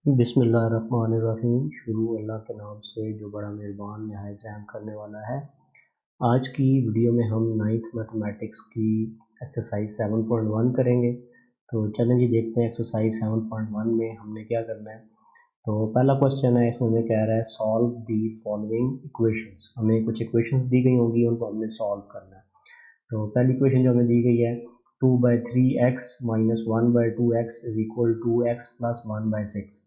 बिस्मिल्लाहिर्रहमानिर्रहीम। शुरू अल्लाह के नाम से जो बड़ा मेहरबान नहायत रहम करने वाला है। आज की वीडियो में हम 9th मैथमेटिक्स की एक्सरसाइज 7.1 करेंगे। तो चलें जी देखते हैं एक्सरसाइज 7.1 में हमने क्या करना है। तो पहला क्वेश्चन है, इसमें हमें कह रहा है सॉल्व दी फॉलोइंग इक्वेशंस। हमें कुछ इक्वेशंस दी गई होंगी, उनको हमने सॉल्व करना है। तो पहली इक्वेशन जो हमें दी गई है 2/3x minus 1/2x is equal to x plus 1/6।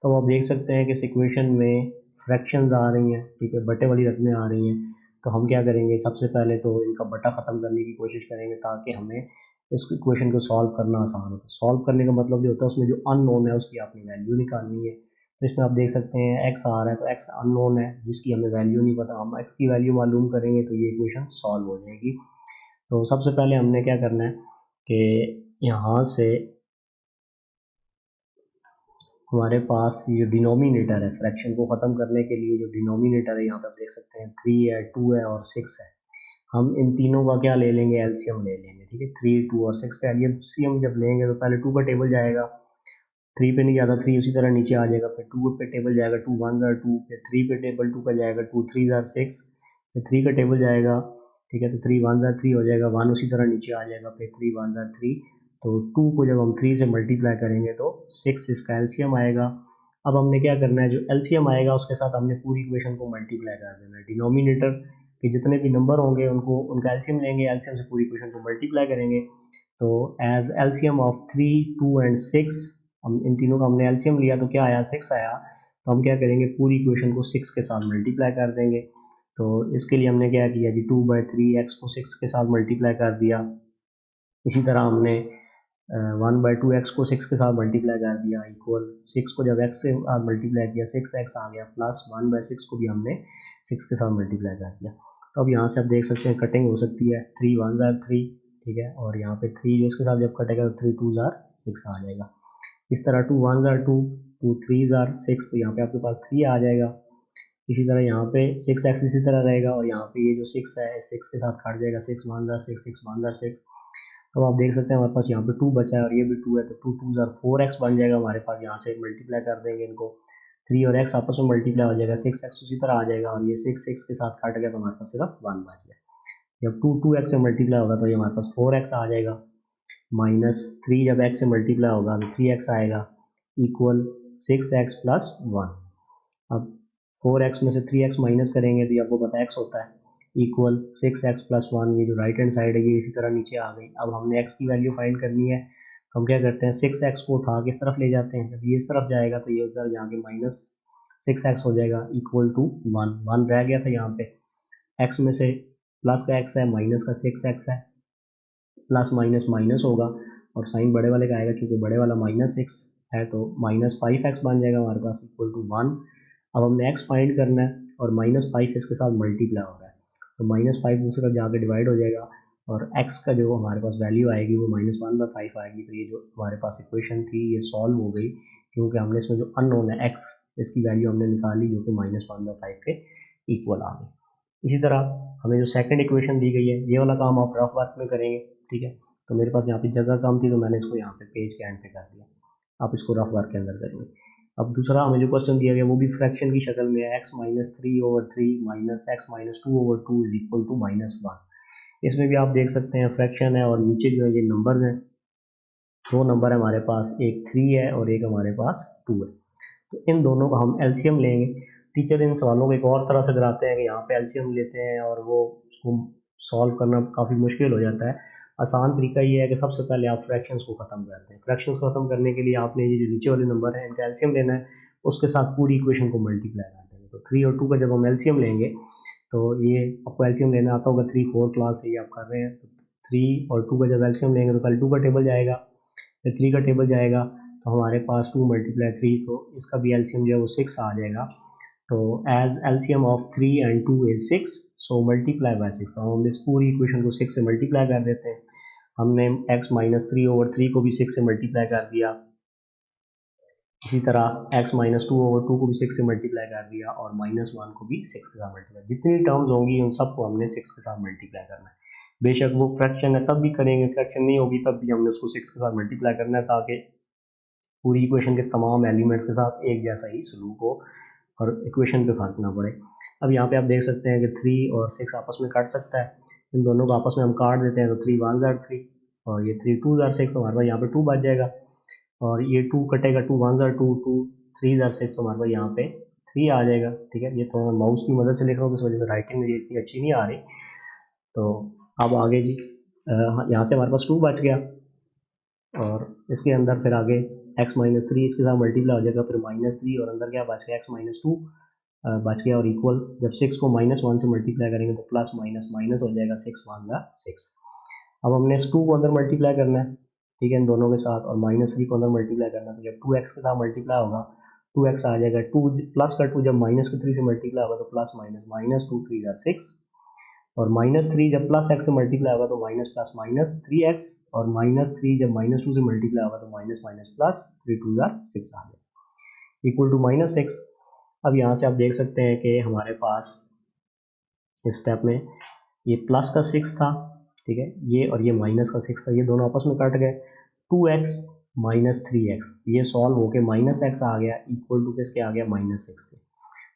तो आप देख सकते हैं कि इस इक्वेशन में फ्रैक्शंस आ रही हैं, ठीक है, बटे वाली रकमें आ रही हैं। तो हम क्या करेंगे, सबसे पहले तो इनका बटा ख़त्म करने की कोशिश करेंगे ताकि हमें इस इक्वेशन को सॉल्व करना आसान हो। सॉल्व करने का मतलब जो होता है उसमें जो अननोन है उसकी आपने वैल्यू निकालनी है। तो इसमें आप देख सकते हैं x आ रहा है, तो x अननोन है जिसकी हमें वैल्यू नहीं पता। हम x की वैल्यू मालूम करेंगे तो ये इक्वेशन सॉल्व हो जाएगी। तो सबसे पहले हमने क्या करना है कि यहाँ से हमारे पास ये डिनोमिनेटर है, फ्रैक्शन को ख़त्म करने के लिए जो डिनोमिनेटर है यहाँ पे आप देख सकते हैं 3 है, 2 है और 6 है। हम इन तीनों का क्या ले लेंगे, एलसीएम ले लेंगे, ठीक है। 3, 2 और 6 का एलसीएम जब लेंगे तो पहले 2 का टेबल जाएगा, 3 पे नहीं जाता, 3 उसी तरह नीचे आ जाएगा। फिर 2 पे टेबल जाएगा, 2 1 ज़ार 2, फिर 3 पे टेबल 2 का जाएगा, 2 3 ज़ार 6, फिर 3 का टेबल जाएगा, ठीक है। तो 3 1 ज़ार 3 हो जाएगा, 1 उसी तरह नीचे आ जाएगा, फिर 3 1 ज़ार 3। तो 2 को जब हम 3 से मल्टीप्लाई करेंगे तो 6 इसका एलसीएम आएगा। अब हमने क्या करना है, जो एलसीएम आएगा उसके साथ हमने पूरी इक्वेशन को मल्टीप्लाई कर देना है। डिनोमिनेटर के जितने भी नंबर होंगे उनको उनका एलसीएम लेंगे, एलसीएम से पूरी इक्वेशन को मल्टीप्लाई करेंगे। तो एज एलसीएम ऑफ 3, 2 एंड 6, हम इन तीनों का हमने एलसीएम लिया तो क्या आया, 6 आया। तो हम क्या करेंगे, पूरी इक्वेशन को 6 के साथ मल्टीप्लाई कर देंगे। तो इसके लिए हमने क्या किया जी, 2/3x को 6 के साथ मल्टीप्लाई कर दिया। इसी तरह हमने 1/2x को 6 के साथ मल्टीप्लाई कर दिया, इक्वल 6 को जब x से मल्टीप्लाई किया 6x आ गया, प्लस 1/6 को भी हमने 6 के साथ मल्टीप्लाई कर दिया। तो अब यहाँ से आप देख सकते हैं कटिंग हो सकती है, 3 1 ज़ार 3, ठीक है, और यहाँ पे 3 जो इसके साथ जब कटेगा तो 3 2 ज़ार 6 आ जाएगा। इस तरह 2 1 ज़ार 2, 2 3 ज़ार 6, तो यहाँ पे आपके पास 3 आ जाएगा। इसी तरह यहाँ पे 6x इसी तरह रहेगा, और यहाँ पे ये जो 6 है 6 के साथ कट जाएगा, 6 1 ज़ार 6, 6 1 ज़ार 6। अब आप देख सकते हैं हमारे पास यहाँ पे 2 बचा है और ये भी 2 है, तो 2 2 ज़ार 4x बन जाएगा हमारे पास। यहाँ से मल्टीप्लाई कर देंगे इनको, 3 और x आपस में मल्टीप्लाई हो जाएगा, 6x उसी तरह आ जाएगा, और ये 6 6 के साथ काट गया तो हमारे पास सिर्फ 1 बच गया। जब 2 2x से मल्टीप्लाई होगा तो ये हमारे पास 4x आ जाएगा, माइनस 3 जब x से मल्टीप्लाई होगा तो 3x आएगा, इक्वल 6x प्लस 1। अब 4x में से 3x माइनस करेंगे तो ये आपको पता है x होता है, इक्वल 6x प्लस 1। ये जो राइट हैंड साइड है ये इसी तरह नीचे आ गई। अब हमने x की वैल्यू फाइंड करनी है, तो हम क्या करते हैं, 6x को उठा के इस तरफ ले जाते हैं। जब ये इस तरफ जाएगा तो ये उधर जाके माइनस 6x हो जाएगा, इक्वल टू 1। 1 रह गया था यहाँ पे, x में से प्लस का x है, माइनस का 6x है, प्लस माइनस माइनस होगा और साइन बड़े वाले का आएगा, क्योंकि बड़े वाला -6 है तो -5x बन जाएगा हमारे पास, इक्वल टू 1। अब हमने x फाइंड करना है और -5 इसके साथ मल्टीप्लाई हो रहा है, तो -5 दूसरी तरफ जाके डिवाइड हो जाएगा, और x का जो हमारे पास वैल्यू आएगी वो -1/5 आएगी। तो ये जो हमारे पास इक्वेशन थी ये सॉल्व हो गई, क्योंकि हमने इसमें जो अननोन है x, इसकी वैल्यू हमने निकाली जो कि -1/5 के इक्वल आ गई। इसी तरह हमें जो सेकंड इक्वेशन दी गई है ये वाला काम आप रफ वर्क में करेंगे, ठीक है। तो मेरे पास यहाँ पे जगह कम थी तो मैंने इसको यहाँ पे पेज के एंड पे कर दिया, आप इसको रफ वर्क के अंदर करेंगे। अब दूसरा हमें जो क्वेश्चन दिया गया वो भी फ्रैक्शन की शक्ल में है, x-3/3 minus x-2/2 is equal to -1। इसमें भी आप देख सकते हैं फ्रैक्शन है और नीचे जो है ये नंबर्स हैं, दो नंबर है हमारे पास, एक 3 है और एक हमारे पास 2 है। तो इन दोनों का हम एलसीएम लेंगे। टीचर इन सवालों को एक और तरह से कराते हैं कि यहाँ पे एलसीएम लेते हैं और वो उसको सॉल्व करना काफ़ी मुश्किल हो जाता है। आसान तरीका ये है कि सबसे पहले आप फ्रैक्शंस को ख़त्म करते हैं। फ्रैक्शंस को ख़त्म करने के लिए आपने ये जो नीचे वाले नंबर हैं इनका एलसीएम लेना है, उसके साथ पूरी इक्वेशन को मल्टीप्लाई कर देंगे। तो 3 और 2 का जब हम एलसीएम लेंगे तो ये आपको एलसीएम लेना आता होगा, 3 4 क्लास से ये आप कर रहे हैं। तो 3 और 2 का जब एलसीएम लेंगे तो पहले 2 का टेबल जाएगा, फिर 3 का टेबल जाएगा, तो हमारे पास 2 मल्टीप्लाई 3, तो इसका भी एलसीएम जो है वो 6 आ जाएगा। तो as LCM of 3 and 2 is 6, so multiply by 6। हम इस पूरी इक्वेशन को 6 से मल्टीप्लाई कर देते हैं। हमने x-3/3 को भी 6 से मल्टीप्लाई कर दिया, इसी तरह x-2/2 को भी 6 से मल्टीप्लाई कर दिया, और -1 को भी 6 के साथ मल्टीप्लाई। जितनी टर्म्स होंगी उन सबको हमने 6 के साथ मल्टीप्लाई करना है। बेशक वो फ्रैक्शन है तब भी करेंगे, फ्रैक्शन नहीं होगी तब भी हमने उसको 6 के साथ मल्टीप्लाई करना है, ताकि पूरी इक्वेशन के तमाम एलिमेंट्स के साथ एक जैसा ही सलूक हो और इक्वेशन पे फर्क ना पड़े। अब यहाँ पे आप देख सकते हैं कि 3 और 6 आपस में कट सकता है, इन दोनों को आपस में हम काट देते हैं तो 3 1 जार 3 और ये 3 2 जार 6, हमारे पास यहाँ पे 2 बच जाएगा और ये 2 कटेगा, 2 1 जार 2 2 3 जार 6, तो हमारे पास यहाँ पे 3 आ जाएगा। ठीक है, ये तो मैं माउस की मदद से लिख रहा हूँ, इस वजह से राइटिंग मेरी इतनी अच्छी नहीं आ रही। तो अब आगे जी यहाँ से हमारे पास 2 बच गया और इसके अंदर फिर आगे x माइनस 3 इसके साथ मल्टीप्लाई हो जाएगा, फिर -3 और अंदर क्या बच गया x माइनस 2 बच गया और इक्वल, जब 6 को -1 से मल्टीप्लाई करेंगे तो प्लस माइनस माइनस हो जाएगा, 6 1 जा 6। अब हमने इस 2 को अंदर मल्टीप्लाई करना है, ठीक है, इन दोनों के साथ, और -3 को अंदर मल्टीप्लाई करना है, तो जब 2x के साथ मल्टीप्लाई होगा 2x आ जाएगा, 2 प्लस का 2 जब -3 से मल्टीप्लाई होगा तो प्लस माइनस माइनस 2 3 जा 6 और -3 जब प्लस x से मल्टीप्लाई होगा तो माइनस प्लस माइनस 3x और -3 जब -2 से मल्टीप्लाई होगा तो माइनस माइनस प्लस 3 2 जार 6 आ जाएगा इक्वल टू -6। अब यहाँ से आप देख सकते हैं कि हमारे पास इस स्टेप में ये प्लस का 6 था, ठीक है, ये और ये माइनस का 6 था, ये दोनों आपस में कट गए, 2x माइनस 3x ये सॉल्व होके -x आ गया इक्वल टू किसके आ गया, -6 के।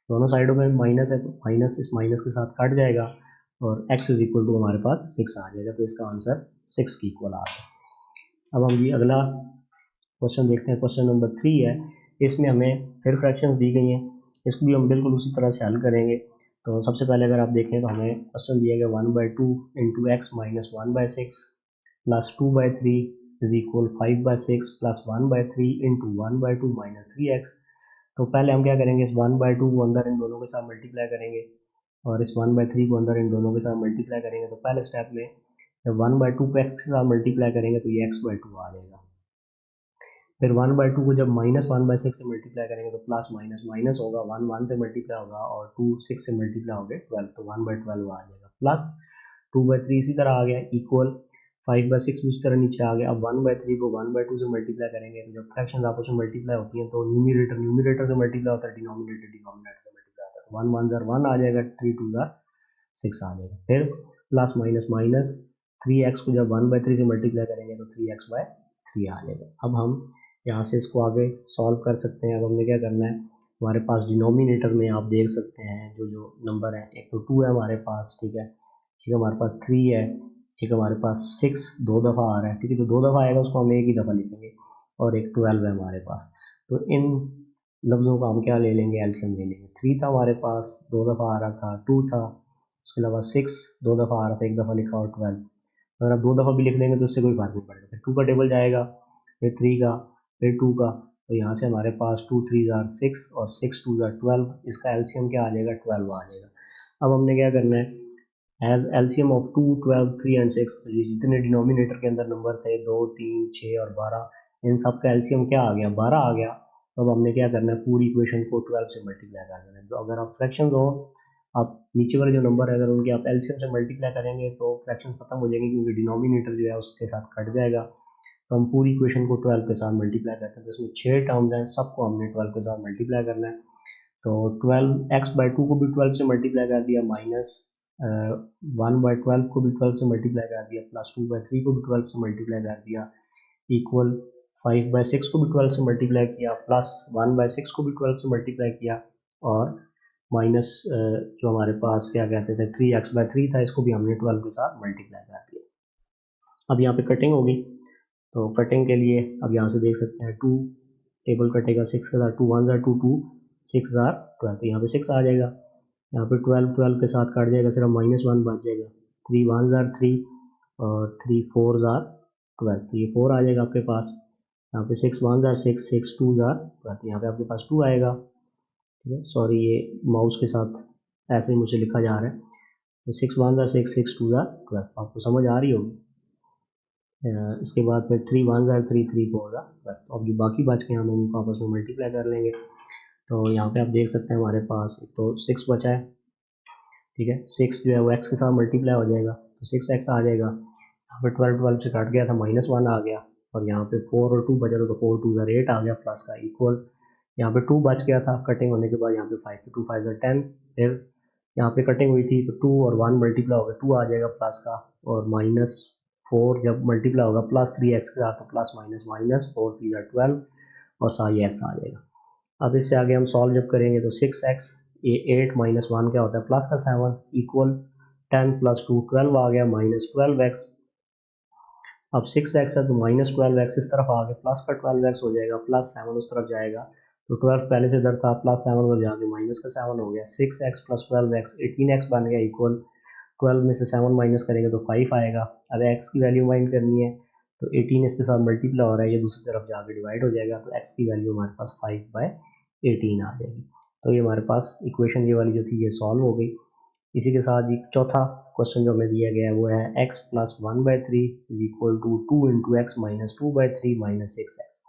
दोनों साइडों में माइनस है, माइनस इस माइनस के साथ कट जाएगा और x इज इक्वल टू हमारे पास 6 आ जाएगा, तो इसका आंसर 6 की इक्वल आ गया। अब हम ये अगला क्वेश्चन देखते हैं, क्वेश्चन नंबर 3 है, इसमें हमें फिर फ्रैक्शंस दी गई हैं, इसको भी हम बिल्कुल उसी तरह से हल करेंगे। तो सबसे पहले अगर आप देखें तो हमें क्वेश्चन दिया गया 1/2 into x minus 1/6 plus 2/3 is equal 5/6 plus 1/3 into 1/2 minus 3x। तो पहले हम क्या करेंगे, इस 1/2 को अंदर इन दोनों के साथ मल्टीप्लाई करेंगे और इस 1/3 को अंदर इन दोनों के साथ मल्टीप्लाई करेंगे। तो पहले स्टेप में जब 1/2 को x के साथ मल्टीप्लाई करेंगे तो ये x/2 आ जाएगा, फिर 1/2 को जब -1/6 से मल्टीप्लाई करेंगे तो प्लस माइनस माइनस होगा, 1 1 से मल्टीप्लाई होगा और 2 6 से मल्टीप्लाई हो गए 12, तो 1/12 आ जाएगा, प्लस 2/3 इसी तरह आ गया इक्वल 5/6 भी उसी तरह नीचे आ गया। अब 1/3 को 1/2 से मल्टीप्लाई करेंगे तो जब फ्रैक्शन आपस में मल्टीप्लाई होती हैं तो न्यूमरेटर न्यूमरेटर से मल्टीप्लाई होता है, डिनोमिनेटर डिनोमिनेटर से मल्टीप्लाई होता है, तो 1 1 जार 1 आ जाएगा, 3 2 जार 6 आ जाएगा, फिर प्लस माइनस माइनस 3x को जब 1/3 से मल्टीप्लाई करेंगे तो 3x/3 आ जाएगा। अब हम यहाँ से इसको आगे सॉल्व कर सकते हैं। अब हमने क्या करना है, हमारे पास डिनोमिनेटर में आप देख सकते हैं जो जो नंबर है, एक तो 2 है हमारे पास, ठीक है, एक हमारे पास 3 है, एक हमारे पास 6 2 दफ़ा आ रहा है, ठीक है, जो 2 दफ़ा आएगा उसको हम एक ही दफ़ा लिखेंगे, और एक 12 है हमारे पास। तो इन लफ्ज़ों का हम क्या ले लेंगे, एलसीएम ले लेंगे। 3 था हमारे पास, 2 दफ़ा आ रहा था, 2 था, उसके अलावा 6 2 दफ़ा आ रहा था, एक दफ़ा लिखा, और 12। अगर आप 2 दफ़ा भी लिख लेंगे तो इससे कोई फर्क नहीं पड़ेगा। फिर 2 का टेबल जाएगा, फिर 3 का, फिर 2 का, तो यहाँ से हमारे पास 2 3 जार 6 और 6 2 जार 12, इसका एलसीएम क्या आ जाएगा, 12 आ जाएगा। अब हमने क्या करना है, एज एलसीएम ऑफ 2 12 3 एंड 6, जितने डिनोमिनेटर के अंदर नंबर थे 2 3 6 और 12, इन सब का एलसीएम क्या आ गया, 12 आ गया। तो अब हमने क्या करना है, पूरी इक्वेशन को 12 से मल्टीप्लाई कर देना है। तो अगर आप फ्रैक्शन हो, आप नीचे वाले जो नंबर है अगर उनके आप एलसीएम से मल्टीप्लाई करेंगे तो फ्रैक्शन खत्म हो जाएंगे, क्योंकि डिनोमिनेटर जो है उसके साथ कट जाएगा। तो हम पूरी इक्वेशन को 12 के साथ मल्टीप्लाई करते हैं, तो इसमें 6 टर्म्स हैं, सबको हमने 12 के साथ मल्टीप्लाई करना है। तो 12x/2 को भी 12 से मल्टीप्लाई कर दिया, माइनस 1/12 को भी 12 से मल्टीप्लाई कर दिया, प्लस 2/3 को भी 12 से मल्टीप्लाई कर दिया, इक्वल 5/6 को भी 12 से मल्टीप्लाई किया, प्लस 1/6 को भी 12 से मल्टीप्लाई किया, और माइनस जो हमारे पास क्या कहते थे 3x/3 था, इसको भी हमने 12 के साथ मल्टीप्लाई कर दिया। अब यहाँ पे कटिंग होगी, तो कटिंग के लिए अब यहाँ से देख सकते हैं 2 टेबल कटेगा 6 के साथ, 2 1 जार 2 2 6 जार 12, तो यहाँ पे 6 आ जाएगा, यहाँ पे 12 12 के साथ काट जाएगा, सिर्फ -1 बच जाएगा, 3 1 जार 3 और 3 4 जार 12, तो ये 4 आ जाएगा आपके पास। यहाँ पे 6 1 जार 6 6 2 जार 12, तो यहाँ पे आपके पास 2 आएगा, ठीक है, सॉरी ये माउस के साथ ऐसे ही मुझे लिखा जा रहा है, तो 6 1 जार 6 6 2 जार 12, आपको समझ आ रही होगी। इसके बाद फिर 3 1 जार 3 3 4 जार 12, अब जो बाकी बच के हम उनको आपस में मल्टीप्लाई कर लेंगे। तो यहाँ पे आप देख सकते हैं हमारे पास एक तो 6 बचा है, ठीक है, 6 जो है वो x के साथ मल्टीप्लाई हो जाएगा, तो 6x आ जाएगा, यहाँ पे 12 12 से काट गया था, -1 आ गया, और यहाँ पे 4 और 2 बचा, तो 4 2 जार 8 आ गया, प्लस का इक्वल, यहाँ पे 2 बच गया था कटिंग होने के बाद, यहाँ पे 5 2 5 जार 10, फिर यहाँ पे कटिंग हुई थी तो 2 और 1 मल्टीप्लाई होगा, 2 आ जाएगा प्लस का, और -4 जब मल्टीप्लाई होगा प्लस 3x के साथ, तो प्लस माइनस माइनस 4 3 जार 12, और साई एक्स आ जाएगा। अब इससे आगे हम सॉल्व जब करेंगे तो 6x, ये 8 माइनस 1 क्या होता है प्लस का 7 इक्वल 10 प्लस 2 12 आ गया माइनस 12x। अब 6x है तो माइनस 12x इस तरफ आ गया, प्लस का 12x हो जाएगा, प्लस 7 उस तरफ जाएगा तो 12 पहले से इधर था, प्लस 7 उधर जाके माइनस का 7 हो गया। 6x प्लस 12x 18x बन गया इक्वल 12 में से 7 माइनस करेंगे तो 5 आएगा। अब x की वैल्यू फाइंड करनी है तो 18 इसके साथ मल्टीप्लाई हो रहा है, ये दूसरी तरफ जाके डिवाइड हो जाएगा तो x की वैल्यू हमारे पास 5/18 आ जाएगी। तो ये हमारे पास इक्वेशन ये वाली जो थी ये सॉल्व हो गई। इसी के साथ एक चौथा क्वेश्चन जो हमें दिया गया है वो है x plus 1/3 is equal to 2 into x minus 2/3 minus 6x।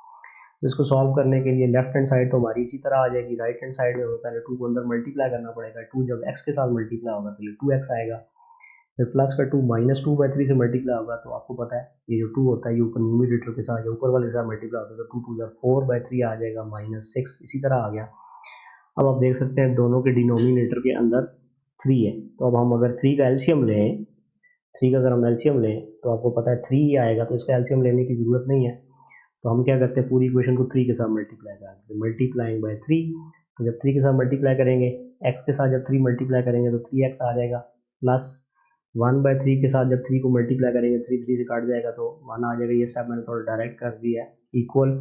तो इसको सॉल्व करने के लिए लेफ्ट हैंड साइड तो हमारी इसी तरह आ जाएगी, राइट हैंड साइड में हमें पहले 2 को अंदर मल्टीप्लाई करना पड़ेगा, 2 जब x के साथ मल्टीप्लाई होगा तो ये 2x आएगा, फिर प्लस का 2 माइनस 2/3 से मल्टीप्लाई होगा तो आपको पता है ये जो 2 होता है ये ऊपर न्यूमरेटर के साथ या ऊपर वाले के साथ मल्टीप्लाई होता है तो 2 2 जा 4/3 आ जाएगा माइनस 6 इसी तरह आ गया। अब आप देख सकते हैं दोनों के डिनोमिनेटर के अंदर 3 है, तो अब हम अगर 3 का एलसीएम लें, 3 का अगर हम एलसीएम लें तो आपको पता है 3 ही आएगा, तो इसका एलसीएम लेने की ज़रूरत नहीं है। तो हम क्या करते हैं पूरी इक्वेशन को 3 के साथ मल्टीप्लाई करते हैं, मल्टीप्लाइंग बाय 3। तो जब 3 के साथ मल्टीप्लाई करेंगे x के साथ जब 3 मल्टीप्लाई करेंगे तो 3x आ जाएगा, प्लस 1/3 के साथ जब 3 को मल्टीप्लाई करेंगे 3 3 से काट जाएगा तो 1 आ जाएगा। ये स्टेप मैंने थोड़ा डायरेक्ट कर दिया है। इक्वल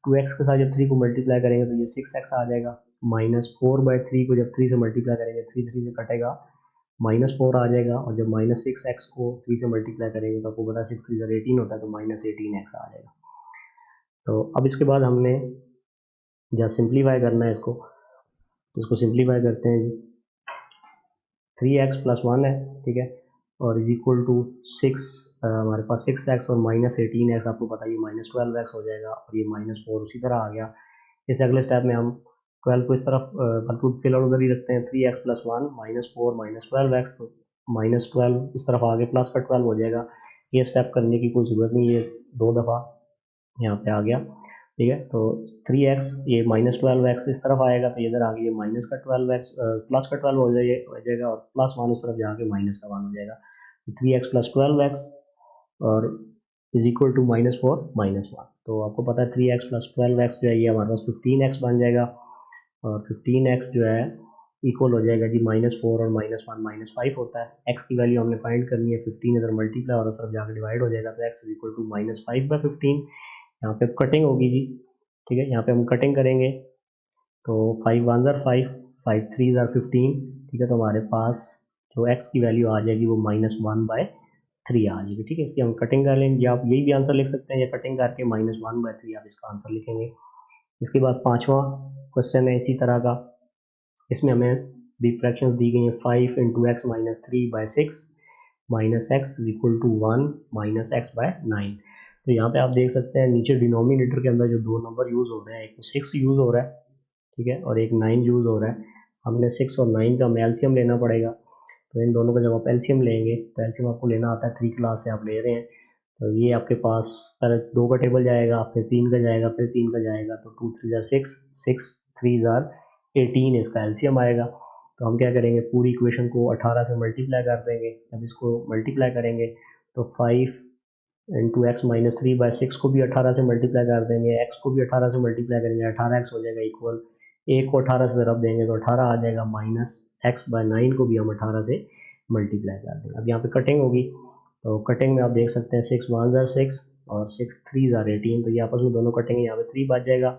2x के साथ जब 3 को मल्टीप्लाई करेंगे तो ये 6x आ जाएगा, माइनस 4/3 को जब 3 से मल्टीप्लाई करेंगे 3 3 से कटेगा माइनस 4 आ जाएगा, और जब माइनस 6x को 3 से मल्टीप्लाई करेंगे तो आपको पता है 6 3 18 होता है तो माइनस 18x आ जाएगा। तो अब इसके बाद हमने जहाँ सिंप्लीफाई करना है इसको, तो इसको सिंप्लीफाई करते हैं जी। 3x प्लस 1 है, ठीक है, और इज इक्वल टू 6, हमारे पास 6x और माइनस 18x, आपको पता है ये माइनस 12x हो जाएगा और ये माइनस 4 उसी तरह आ गया। इस अगले स्टेप में हम 12 को इस तरफ बिल्कुल फिलहाल उधर ही रखते हैं, 3x plus 1 minus 4 minus 12x, तो माइनस 12 इस तरफ आगे प्लस का 12 हो जाएगा। ये स्टेप करने की कोई ज़रूरत नहीं है, 2 दफ़ा यहाँ पे आ गया, ठीक है। तो 3x ये माइनस 12x इस तरफ आएगा तो इधर आगे ये माइनस का 12x प्लस का 12 हो जाएगा और प्लस 1 उस तरफ जाके माइनस का 1 हो जाएगा। तो 3x प्लस 12x और is equal to minus 4 minus 1। तो आपको पता है 3x प्लस 12x जो है ये हमारे पास 15x बन जाएगा, और 15x जो है इक्वल हो जाएगा जी माइनस 4 और माइनस 1 माइनस 5 होता है। x की वैल्यू हमने फाइंड करनी है, 15 इधर मल्टीप्लाई और उस तरफ जाकर डिवाइड हो जाएगा तो x is equal to minus 5/15। यहाँ पे कटिंग होगी जी, ठीक है, यहाँ पे हम कटिंग करेंगे तो 5 1 ज़र 5, 5 3 ज़र 15, ठीक है, तो हमारे पास जो x की वैल्यू आ जाएगी वो माइनस 1/3 आ जाएगी, ठीक है। इसकी हम कटिंग कर लेंगे, आप यही भी आंसर लिख सकते हैं या कटिंग करके माइनस 1/3 आप इसका आंसर लिखेंगे। इसके बाद 5वां क्वेश्चन है इसी तरह का, इसमें हमें भी फ्रैक्शन दी गई है 5 into x minus 3/6 minus x is equal to 1 minus x/9। तो यहाँ पे आप देख सकते हैं नीचे डिनोमिनेटर के अंदर जो 2 नंबर यूज़ हो रहे हैं, एक 6 यूज़ हो रहा है, ठीक है, और एक 9 यूज़ हो रहा है। हमने 6 और 9 का हमें एलसीएम लेना पड़ेगा, तो इन दोनों का जब आप एलसीएम लेंगे तो एलसीएम आपको लेना आता है 3 क्लास से आप ले रहे हैं, तो ये आपके पास पहले 2 का टेबल जाएगा, फिर 3 का जाएगा, फिर 3 का जाएगा, तो 2 3 ज़र 6, 6 3 ज़र 18 इसका एलसीएम आएगा। तो हम क्या करेंगे पूरी इक्वेशन को 18 से मल्टीप्लाई कर देंगे। जब इसको मल्टीप्लाई करेंगे तो 5 इंटू एक्स माइनस 3/6 को भी 18 से मल्टीप्लाई कर देंगे, x को भी 18 से मल्टीप्लाई करेंगे, 18x हो जाएगा इक्वल, एक को 18 से ज़रब देंगे तो 18 आ जाएगा, माइनस x/9 को भी हम 18 से मल्टीप्लाई कर देंगे। अब यहाँ पे कटिंग होगी, तो कटिंग में आप देख सकते हैं 6 1 ज़र 6 और 6 3 ज़र 18, तो ये आपस में दोनों कटेंगे, यहाँ पे 3 बच जाएगा,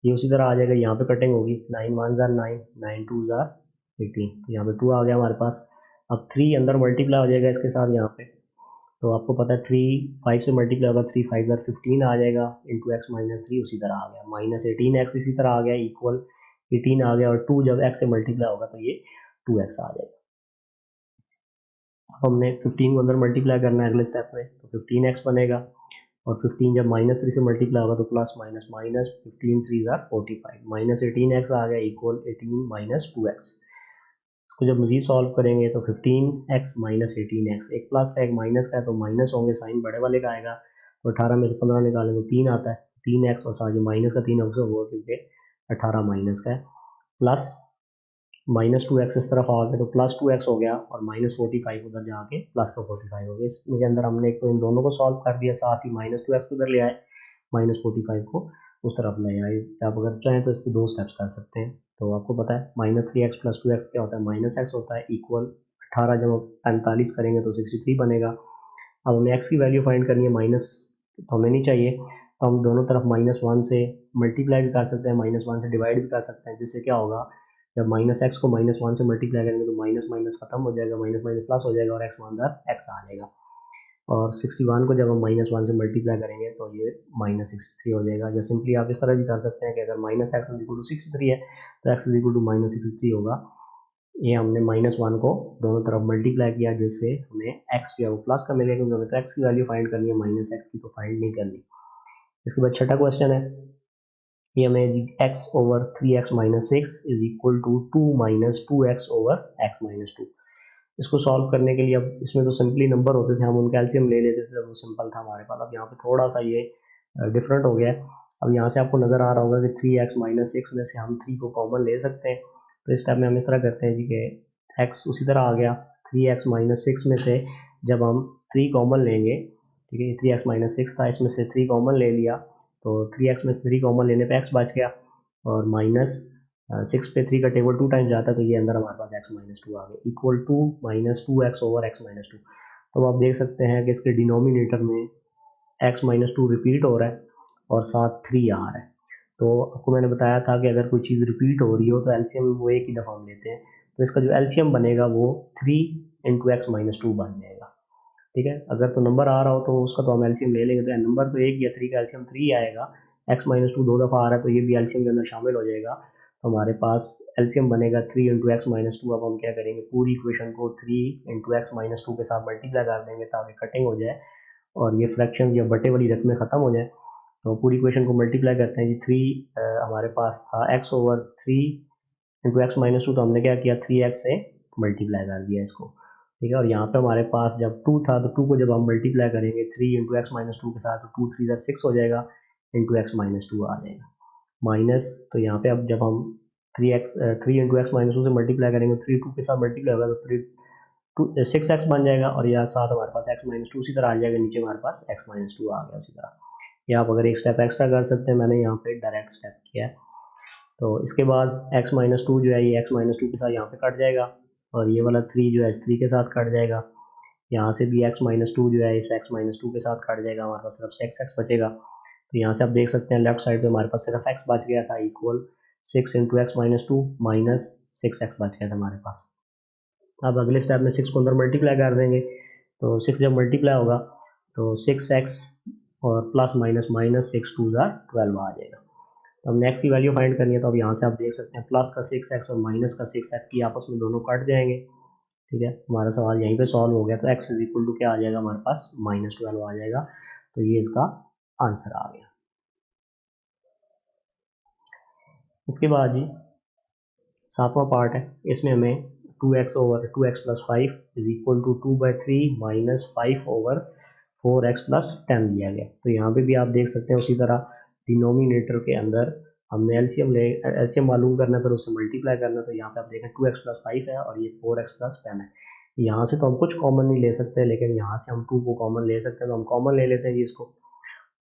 ये उसी तरह आ जाएगा, यहाँ पे कटिंग होगी 9 1 ज़र 9 9 2 ज़र 18, तो यहाँ पे 2 आ गया हमारे पास। अब 3 अंदर मल्टीप्लाई हो जाएगा इसके साथ यहाँ पे, तो आपको पता है 3 5 से मल्टीप्लाई होगा, 3 5 ज़र 15 आ जाएगा इंटू एक्स माइनस 3 उसी तरह आ गया, माइनस 18x इसी तरह आ गया इक्वल 18 आ गया, और 2 जब x से मल्टीप्लाई होगा तो ये 2x आ जाएगा। अब हमने 15 को अंदर मल्टीप्लाई करना है अगले स्टेप में, तो 15x बनेगा, और 15 जब माइनस 3 से मल्टीप्लाई होगा तो प्लस माइनस माइनस 15 3 ज़र 45, माइनस 18x आ गया इक्वल 18 माइनस 2x। इसको जब मजीद सॉल्व करेंगे तो 15x माइनस 18x, एक प्लस का एक माइनस का है तो माइनस होंगे, साइन बड़े वाले का आएगा, तो 18 में से 15 निकालें तो 3 आता है, 3x और साथ माइनस का 3 अक्सर हुआ क्योंकि 18 माइनस का है, प्लस माइनस 2x इस तरफ आ गया तो प्लस 2x हो गया, और माइनस 45 उधर जाके प्लस का 45 हो गया। इसके अंदर हमने एक तो इन दोनों को सॉल्व कर दिया, साथ ही माइनस 2x उधर ले आए, माइनस 45 को उस तरफ ले आए। आप अगर चाहें तो इसके 2 स्टेप्स कर सकते हैं। तो आपको पता है -3x + 2x क्या होता है, -x होता है इक्वल 18 जब 45 करेंगे तो 63 बनेगा। अब हमें x की वैल्यू फाइंड करनी है, माइनस तो हमें नहीं चाहिए, तो हम दोनों तरफ -1 से मल्टीप्लाई भी कर सकते हैं, -1 से डिवाइड भी कर सकते हैं, जिससे क्या होगा, जब -x को -1 से मल्टीप्लाई करेंगे तो माइनस माइनस खत्म हो जाएगा, माइनस माइनस प्लस हो जाएगा और x अंदर x आ जाएगा। और 61 को जब हम -1 से मल्टीप्लाई करेंगे तो ये -63 हो जाएगा। या सिंपली आप इस तरह भी कर सकते हैं कि अगर -x = 63 है तो x = -63 होगा। ये हमने -1 को दोनों तरफ मल्टीप्लाई किया, जिससे हमें x जो है वो प्लस का मिलेगा, क्योंकि हमें तो x की वैल्यू फाइंड करनी है, -x की तो फाइंड नहीं करनी। इसके बाद छठा क्वेश्चन है, ये हमें x/3x - 6 = 2 - 2x/x - 2। इसको सॉल्व करने के लिए, अब इसमें तो सिंपली नंबर होते थे, हम उनका एलसीएम ले लेते थे, तो वो सिंपल था हमारे पास। अब यहाँ पे थोड़ा सा ये डिफरेंट हो गया है। अब यहाँ से आपको नज़र आ रहा होगा कि 3x - 6 में से हम 3 को कॉमन ले सकते हैं। तो इस टाइप में हम इस तरह करते हैं जी कि x उसी तरह आ गया, 3x - 6 में से जब हम 3 कॉमन लेंगे, ठीक है, 3x - 6 था, इसमें से 3 कॉमन ले लिया, तो 3x में से 3 कॉमन लेने पे x बच गया, और माइनस 6 पे 3 का टेबल 2 टाइम्स जाता है, तो ये अंदर हमारे पास x - 2 आ गया, इक्वल टू -2x/x - 2। तो आप देख सकते हैं कि इसके डिनोमिनेटर में x - 2 रिपीट हो रहा है और साथ 3 आ रहा है। तो आपको मैंने बताया था कि अगर कोई चीज़ रिपीट हो रही हो तो एलसीएम वो एक ही दफ़ा हम लेते हैं, तो इसका जो एलसीएम बनेगा वो 3 × x - 2 बन जाएगा। ठीक है, अगर तो नंबर आ रहा हो तो उसका तो हम एलसीएम ले लेंगे, तो नंबर तो एक ही है, 3 का एलसीएम 3 आएगा, x - 2 2 दफ़ा आ रहा है तो ये भी एलसीएम के अंदर शामिल हो जाएगा। तो हमारे पास एलसीएम बनेगा 3 × x - 2। अब हम क्या करेंगे, पूरी इक्वेशन को 3 × x - 2 के साथ मल्टीप्लाई कर देंगे ताकि कटिंग हो जाए और ये फ्रैक्शन या बटे वाली रकमें ख़त्म हो जाए। तो पूरी इक्वेशन को मल्टीप्लाई करते हैं जी, 3 हमारे पास था x/3 × x - 2, तो हमने क्या किया, 3x से मल्टीप्लाई कर दिया इसको, ठीक है। और यहाँ पे हमारे पास जब 2 था, तो 2 को जब हम मल्टीप्लाई करेंगे 3 × x - 2 के साथ, तो 2 3 6 हो जाएगा, इंटू x - 2 आ जाएगा, माइनस, तो यहाँ पे अब जब हम 3 × x - 2 से मल्टीप्लाई करेंगे, 3 2 के साथ मल्टीप्लाई होगा तो 6x बन जाएगा, और यहाँ साथ हमारे पास x - 2 उसी तरह आ जाएगा, नीचे हमारे पास x - 2 आ गया उसी तरह। या आप अगर एक स्टेप एक्स्ट्रा कर सकते हैं, मैंने यहाँ पे डायरेक्ट स्टेप किया है। तो इसके बाद x - 2 जो है ये x - 2 के साथ यहाँ पे कट जाएगा, और ये वाला 3 जो है इस 3 के साथ कट जाएगा। यहाँ से भी x - 2 जो है इस x - 2 के साथ कट जाएगा, हमारे पास सिर्फ 6x बचेगा। तो यहाँ से आप देख सकते हैं लेफ्ट साइड पे हमारे पास सिर्फ x बच गया था, इक्वल 6 × x - 2 माइनस 6x बच गया था हमारे पास। अब अगले स्टेप में 6 को अंदर मल्टीप्लाई कर देंगे, तो 6 जब मल्टीप्लाई होगा तो 6x और प्लस माइनस माइनस 6 2 12 आ जाएगा। तो हमने x की वैल्यू फाइंड करनी है, तो अब यहाँ से आप देख सकते हैं प्लस का 6x और माइनस का 6x, ये आपस में दोनों कट जाएंगे, ठीक है। हमारा सवाल यहीं पे सॉल्व हो गया, तो x = क्या आ जाएगा हमारे पास, -12 आ जाएगा। तो ये इसका आंसर आ गया। इसके बाद जी 7वां पार्ट है, इसमें हमें 2x/2x + 5 = 2/3 - 5/4x + 10 दिया गया। तो यहाँ पे भी आप देख सकते हैं उसी तरह डिनोमिनेटर के अंदर हमने एलसीएम मालूम करना है, फिर उससे मल्टीप्लाई करना है। तो यहाँ पे आप देखें 2x + 5 है और ये 4x + 10 है। यहाँ से तो हम कुछ कॉमन नहीं ले सकते, लेकिन यहाँ से हम 2 को कॉमन ले सकते हैं, तो हम कॉमन ले लेते हैं जी इसको।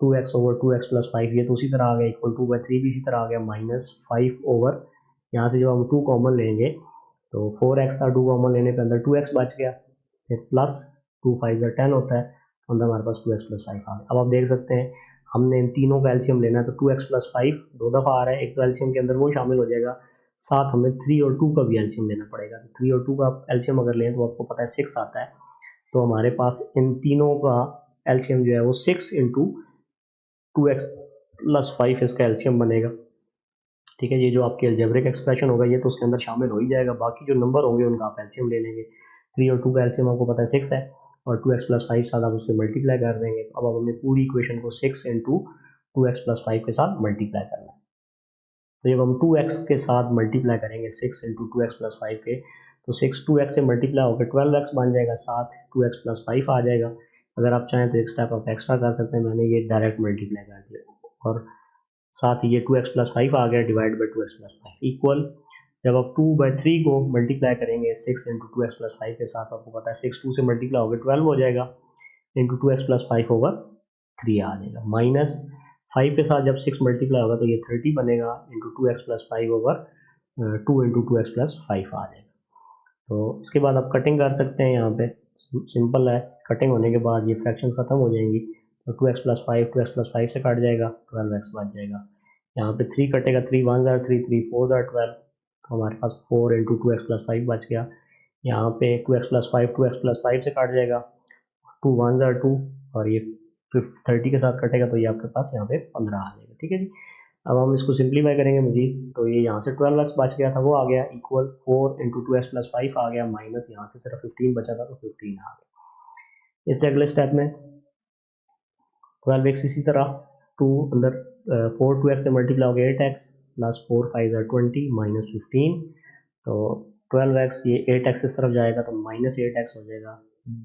2x/2x + 5 ये तो उसी तरह आ गया, इक्वल 2/3 भी इसी तरह आ गया, -5 यहाँ से जब हम 2 कॉमन लेंगे तो 4x था, 2 कॉमन लेने पे अंदर 2x बच गया, फिर प्लस 2 5 10 होता है, तो अंदर हमारे पास 2x + 5 आ गया। अब आप देख सकते हैं हमने इन तीनों का एलसीएम लेना है, तो 2x + 5 दो दफ़ा आ रहा है, एक तो एलसीएम के अंदर वो शामिल हो जाएगा, साथ हमें 3 और 2 का भी एलसीएम लेना पड़ेगा। तो 3 और 2 का एलसीएम अगर लें तो आपको पता है 6 आता है, तो हमारे पास इन तीनों का एलसीएम जो है वो 6 × 2x + 5 इसका एलसीएम बनेगा, ठीक है। ये जो आपकी अलजेब्रिक एक्सप्रेशन होगा ये तो उसके अंदर शामिल हो ही जाएगा, बाकी जो नंबर होंगे उनका आप एलसीएम ले लेंगे। 3 और 2 का एलसीएम आपको पता है 6 है, और 2x + 5 साथ आप उसके मल्टीप्लाई कर देंगे। अब हमने पूरी इक्वेशन को 6 × 2x + 5 के साथ मल्टीप्लाई करना है। तो जब हम 2x के साथ मल्टीप्लाई करेंगे 6 × 2x + 5 के, तो 6 2x से मल्टीप्लाई होकर 12x बन जाएगा, साथ 2x + 5 आ जाएगा। अगर आप चाहें तो एक स्टेप आप एक्स्ट्रा कर सकते हैं, मैंने ये डायरेक्ट मल्टीप्लाई कर दिया, और साथ ही ये 2x + 5 आ गया, डिवाइड बाई 2x + 5 इक्वल, जब आप 2/3 को मल्टीप्लाई करेंगे 6 × 2x + 5 के साथ, आपको पता है 6 2 से मल्टीप्लाई होकर 12 हो जाएगा, इंटू 2x + 5/3 आ जाएगा, माइनस 5 के साथ जब 6 मल्टीप्लाई होगा तो ये 30 बनेगा into 2x plus 5 over 2 into 2x plus 5 आ जाएगा। तो इसके बाद आप कटिंग कर सकते हैं, यहाँ पे सिंपल है, कटिंग होने के बाद ये फ्रैक्शन खत्म हो जाएंगी, तो 2x प्लस 5 से कट जाएगा, 12x बच जाएगा। यहाँ पे 3 कटेगा, 3 1 ज़ार 3, 3 4 ज़ार 12, तो हमारे पास 4 इंटू 2x प्लस 5 बच गया। यहाँ पे 2x प्लस 5 से कट जाएगा, 2 1 ज़ार 2, और ये 30 के साथ कटेगा तो ये आपके पास यहाँ पे 15 आ जाएगा। ठीक है जी, अब हम इसको सिंप्लीफाई करेंगे मजीद, तो ये यहाँ से 12x बच गया था, वो आ गया इक्वल 4 इंटू 2x प्लस 5 आ गया, माइनस यहाँ से सिर्फ 15 बचा था तो 15 आ गया। इससे अगले स्टेप में 12x इसी तरह 2 अंदर 4 2x से मल्टीप्लाई हो गया 8x प्लस 4 5 ज़ार 20 माइनस 15, तो 12x ये 8x इस तरफ जाएगा तो माइनस 8x हो जाएगा,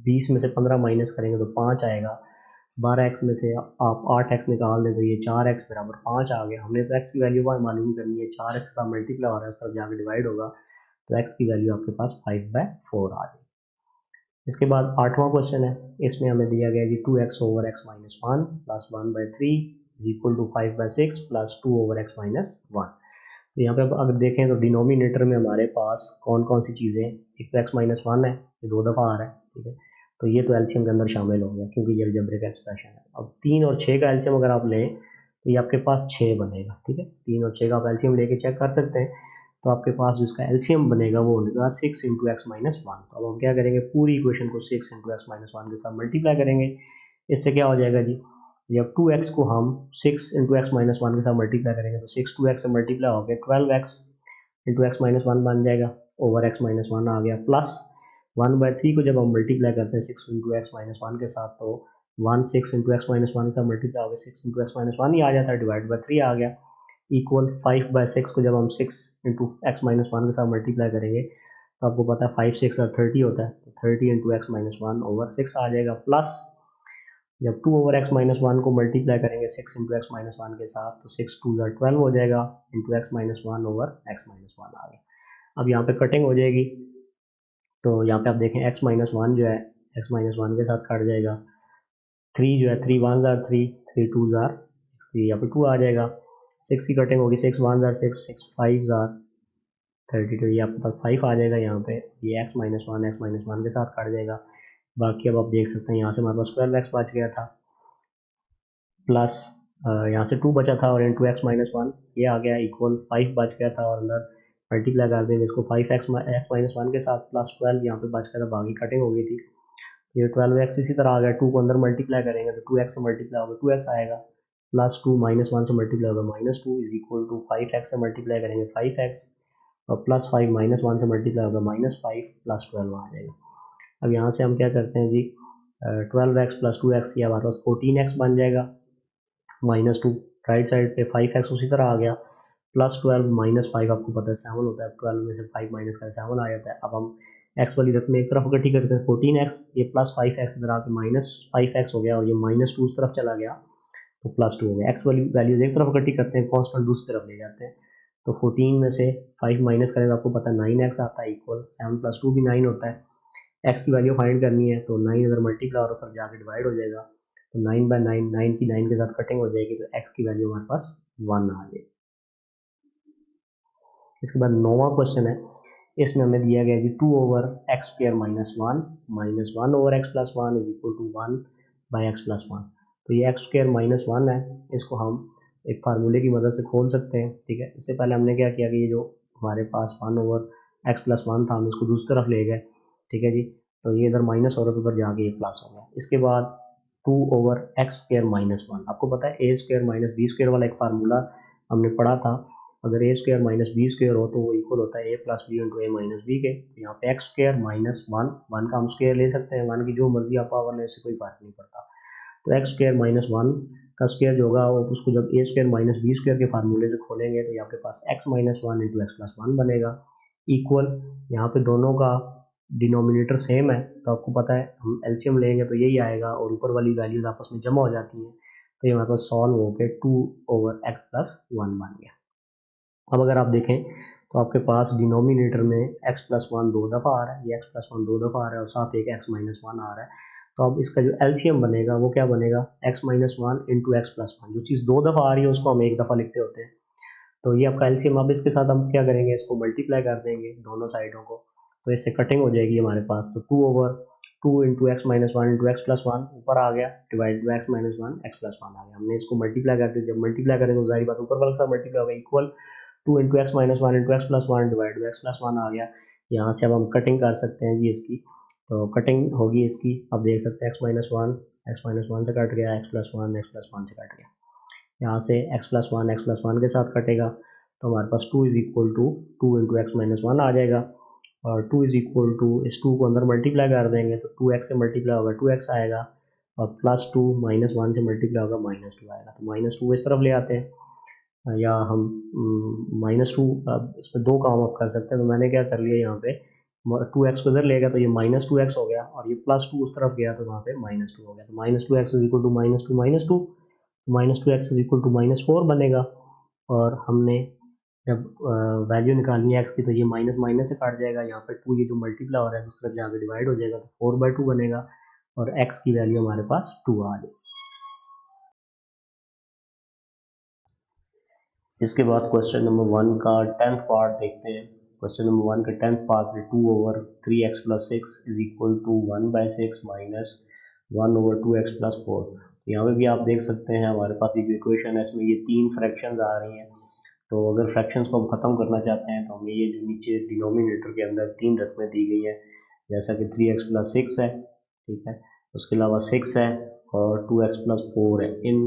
20 में से 15 माइनस करेंगे तो 5 आएगा, 12x में से आप 8x निकाल दें तो ये 4x बराबर 5 आ गया। हमने तो x की वैल्यू मालूम करनी है, 4x के साथ मल्टीप्लाई हो रहा है, उस तरफ जाकर डिवाइड होगा तो x की वैल्यू आपके पास 5/4 आ जाएगी। इसके बाद 8वां क्वेश्चन है, इसमें हमें दिया गया कि 2x over x minus 1 plus 1/3 is equal to 5/6 plus 2 over x minus 1। तो यहाँ पे अब अगर देखें तो डिनोमिनेटर में हमारे पास कौन कौन सी चीज़ें हैं, एक तो x माइनस 1 है, ये 2 दफ़ा आ रहा है, ठीक है, तो ये तो एलसीएम के अंदर शामिल हो गया क्योंकि ये अलजेब्रिक एक्सप्रेशन है। अब 3 और 6 का एलसीएम अगर आप लें तो ये आपके पास 6 बनेगा, ठीक है, 3 और 6 का आप एलसीएम लेके चेक कर सकते हैं, तो आपके पास जिसका एलसीएम बनेगा वो होगा 6 इंटू एक्स माइनस 1। तो अब हम क्या करेंगे, पूरी इक्वेशन को 6 इंटू एक्स माइनस 1 के साथ मल्टीप्लाई करेंगे, इससे क्या हो जाएगा जी, जब 2x को हम 6 इंटू एक्स माइनस 1 के साथ मल्टीप्लाई करेंगे तो 6 2x से मल्टीप्लाई हो गया 12x इंटू एक्स माइनस 1 बन जाएगा, ओवर एक्स माइनस 1 आ गया, प्लस 1/3 को जब हम मल्टीप्लाई करते हैं 6 इंटू एक्स माइनस 1 के साथ तो 1 6 इंटू एक्स माइनस 1 के साथ मल्टीप्लाई हो गया 6 इंटू एक्स माइनस 1 ही आ जाता है, डिवाइड बाई 3 आ गया, इक्वल 5/6 को जब हम 6 इंटू एक्स माइनस 1 के साथ मल्टीप्लाई करेंगे तो आपको पता है 5 6 और 30 होता है, तो 30 इंटू एक्स माइनस 1 ओवर 6 आ जाएगा, प्लस जब 2 ओवर एक्स माइनस 1 को मल्टीप्लाई करेंगे 6 इंटू एक्स माइनस 1 के साथ तो 6 2 ज़ार 12 हो जाएगा, into x minus 1 over x minus 1 आ गया। अब यहाँ पे कटिंग हो जाएगी, तो यहाँ पे आप देखें एक्स माइनस 1 जो है एक्स माइनस 1 के साथ कट जाएगा, 3 जो है 3 1 ज़ार 3, 3 2 ज़ार 6, यहाँ पे 2 आ जाएगा, 6 की कटिंग होगी 6 1 ज़ार 6, 6 5 ज़ार 32, ये आपके पास 5 आ जाएगा, यहाँ पे ये एक्स माइनस 1 के साथ कट जाएगा, बाकी अब आप देख सकते हैं यहाँ से हमारे पास 12x बच गया था, प्लस यहाँ से 2 बचा था और इंटू एक्स माइनस 1 ये आ गया, इक्वल 5 बच गया था और अंदर मल्टीप्लाई कर देंगे इसको 5x एक्स माइनस 1 के साथ, प्लस 12 यहाँ पे बच गया था, बाकी कटिंग हो गई थी, ये 12x इसी तरह आ गया, 2 को अंदर मल्टीप्लाई करेंगे तो 2x से मल्टीप्लाई होगा 2x आएगा, प्लस 2 माइनस 1 से मल्टीप्लाई होगा minus 2 is equal to 5x से मल्टीप्लाई करेंगे 5x, और प्लस 5 माइनस 1 से मल्टीप्लाई होगा माइनस 5 प्लस 12 आ जाएगा। अब यहाँ से हम क्या करते हैं जी, 12x प्लस 2x ये हमारे पास 14x बन जाएगा, माइनस 2 राइट साइड पे 5x उसी तरह आ गया, प्लस 12 माइनस 5 आपको पता है 7 होता है, 12 में से 5 माइनस करें 7 आ जाता है। अब हम x वाली रकम एक तरफ इकट्ठी करते हैं 14x, ये प्लस 5x इधर आके माइनस 5x हो गया और ये माइनस 2 उस तरफ चला गया तो प्लस 2 हो गया, x वाली वैल्यूज एक तरफ इकट्ठी करते हैं, कॉन्स्टेंट दूसरी तरफ ले जाते हैं, तो 14 में से 5 माइनस करें तो आपको पता है 9x आता है, इक्वल 7 प्लस 2 भी 9 होता है, x की वैल्यू फाइंड करनी है तो 9 अगर मल्टीप्लाई और सब जाके डिवाइड हो जाएगा तो 9/9 9 की 9 के साथ कटिंग हो जाएगी तो x की वैल्यू हमारे पास 1 आ जाएगी। इसके बाद 9वां क्वेश्चन है, इसमें हमें दिया गया कि 2 over x square minus 1 over x plus 1 is equal to 1 by x plus 1। तो ये एक्स स्क्र माइनस 1 है, इसको हम एक फार्मूले की मदद से खोल सकते हैं, ठीक है। इससे पहले हमने क्या किया कि ये जो हमारे पास 1 ओवर एक्स प्लस 1 था हम इसको दूसरी तरफ ले गए, ठीक है जी, तो ये इधर माइनस हो रहा था उधर जाके ये प्लस हो गया। इसके बाद 2 ओवर एक्स स्क्र माइनस 1, आपको पता है ए स्क्र माइनस बी स्क्र वाला एक फार्मूला हमने पढ़ा था, अगर ए स्क्र माइनस बी स्क्र हो तो वो इक्वल होता है ए प्लस बी इंटू ए माइनस बी के। तो यहाँ पे एक्स स्क्र माइनस 1 का हम स्क्र ले सकते हैं, 1 की जो मर्जी आप पावर लें इससे कोई फर्क नहीं पड़ता, तो एक्स स्क्र माइनस 1 का स्क्र जो होगा वो उसको जब A square minus B square के फार्मूले से खोलेंगे तो यहाँ पे पास X minus 1 into X plus 1 बनेगा, इक्वल यहाँ पे दोनों का डिनोमिनेटर सेम है तो आपको पता है हम एलसीएम लेंगे तो यही आएगा और ऊपर वाली वैल्यूज आपस में जमा हो जाती हैं, तो ये हमारे पास सॉल्व हो के 2 ओवर एक्स प्लस 1 बन गया। अब अगर आप देखें तो आपके पास डिनोमिनेटर में x प्लस 1 2 दफ़ा आ रहा है, ये x प्लस 1 2 दफ़ा आ रहा है और साथ एक x माइनस 1 आ रहा है, तो अब इसका जो एलसीएम बनेगा वो क्या बनेगा, x minus one into X plus one. जो चीज़ 2 दफ़ा आ रही है उसको हम 1 दफ़ा लिखते होते हैं, तो ये आपका एलसीएम। अब इसके साथ हम क्या करेंगे, इसको मल्टीप्लाई कर देंगे दोनों साइडों को, तो इससे कटिंग हो जाएगी हमारे पास। तो 2/2 into x minus one into X plus one ऊपर आ गया, divide by X minus one X plus one आ गया। हमने इसको मल्टीप्लाई कर दिया, जब मल्टीप्लाई करेंगे तो जाहिर बात ऊपर वाले के साथ मल्टीप्लाई होगा, equal 2 into x minus one into X plus one divide by x plus one आ गया। यहाँ से अब हम कटिंग कर सकते हैं जी इसकी, तो कटिंग होगी इसकी। अब देख सकते हैं एक्स माइनस वन से कट गया, एक्स प्लस वन से कट गया। यहाँ से एक्स प्लस वन के साथ कटेगा, तो हमारे पास 2 is equal to 2 into x minus one आ जाएगा, और 2 इज इक्वल टू इस 2 को अंदर मल्टीप्लाई कर देंगे तो 2x से मल्टीप्लाई होगा 2x आएगा, और प्लस 2 माइनस वन से मल्टीप्लाई होगा -2 आएगा। तो -2 इस तरफ ले आते हैं, या हम -2, अब इसमें 2 काम आप कर सकते हैं। तो मैंने क्या कर लिया, यहाँ पे 2x को इधर ले गया तो ये -2x हो गया, और ये +2 उस तरफ गया तो वहाँ पे -2 हो गया। तो -2x is equal to -2 -2x is equal to -4 बनेगा। और हमने जब वैल्यू निकालनी है x की, तो ये माइनस माइनस से काट जाएगा, यहाँ पे 2 ये जो मल्टीप्लाई हो रहा है दूसरी तरफ जाकर डिवाइड हो जाएगा, तो 4/2 बनेगा, और x की वैल्यू हमारे पास 2 आ जाएगी। इसके बाद क्वेश्चन नंबर 1 का 10th पार्ट देखते हैं। क्वेश्चन नंबर 1 का 10th पार्ट है 2/3x plus 6 is equal to 1/6 minus 1/2x plus 4। यहाँ पे भी आप देख सकते हैं हमारे पास एक इक्वेशन है, इसमें ये 3 फ्रैक्शंस आ रही हैं। तो अगर फ्रैक्शंस को हम ख़त्म करना चाहते हैं तो हमें ये जो नीचे डिनोमिनेटर के अंदर 3 रकमें दी गई हैं, जैसा कि 3x प्लस 6 है, ठीक है, उसके अलावा 6 है और 2x प्लस 4 है। इन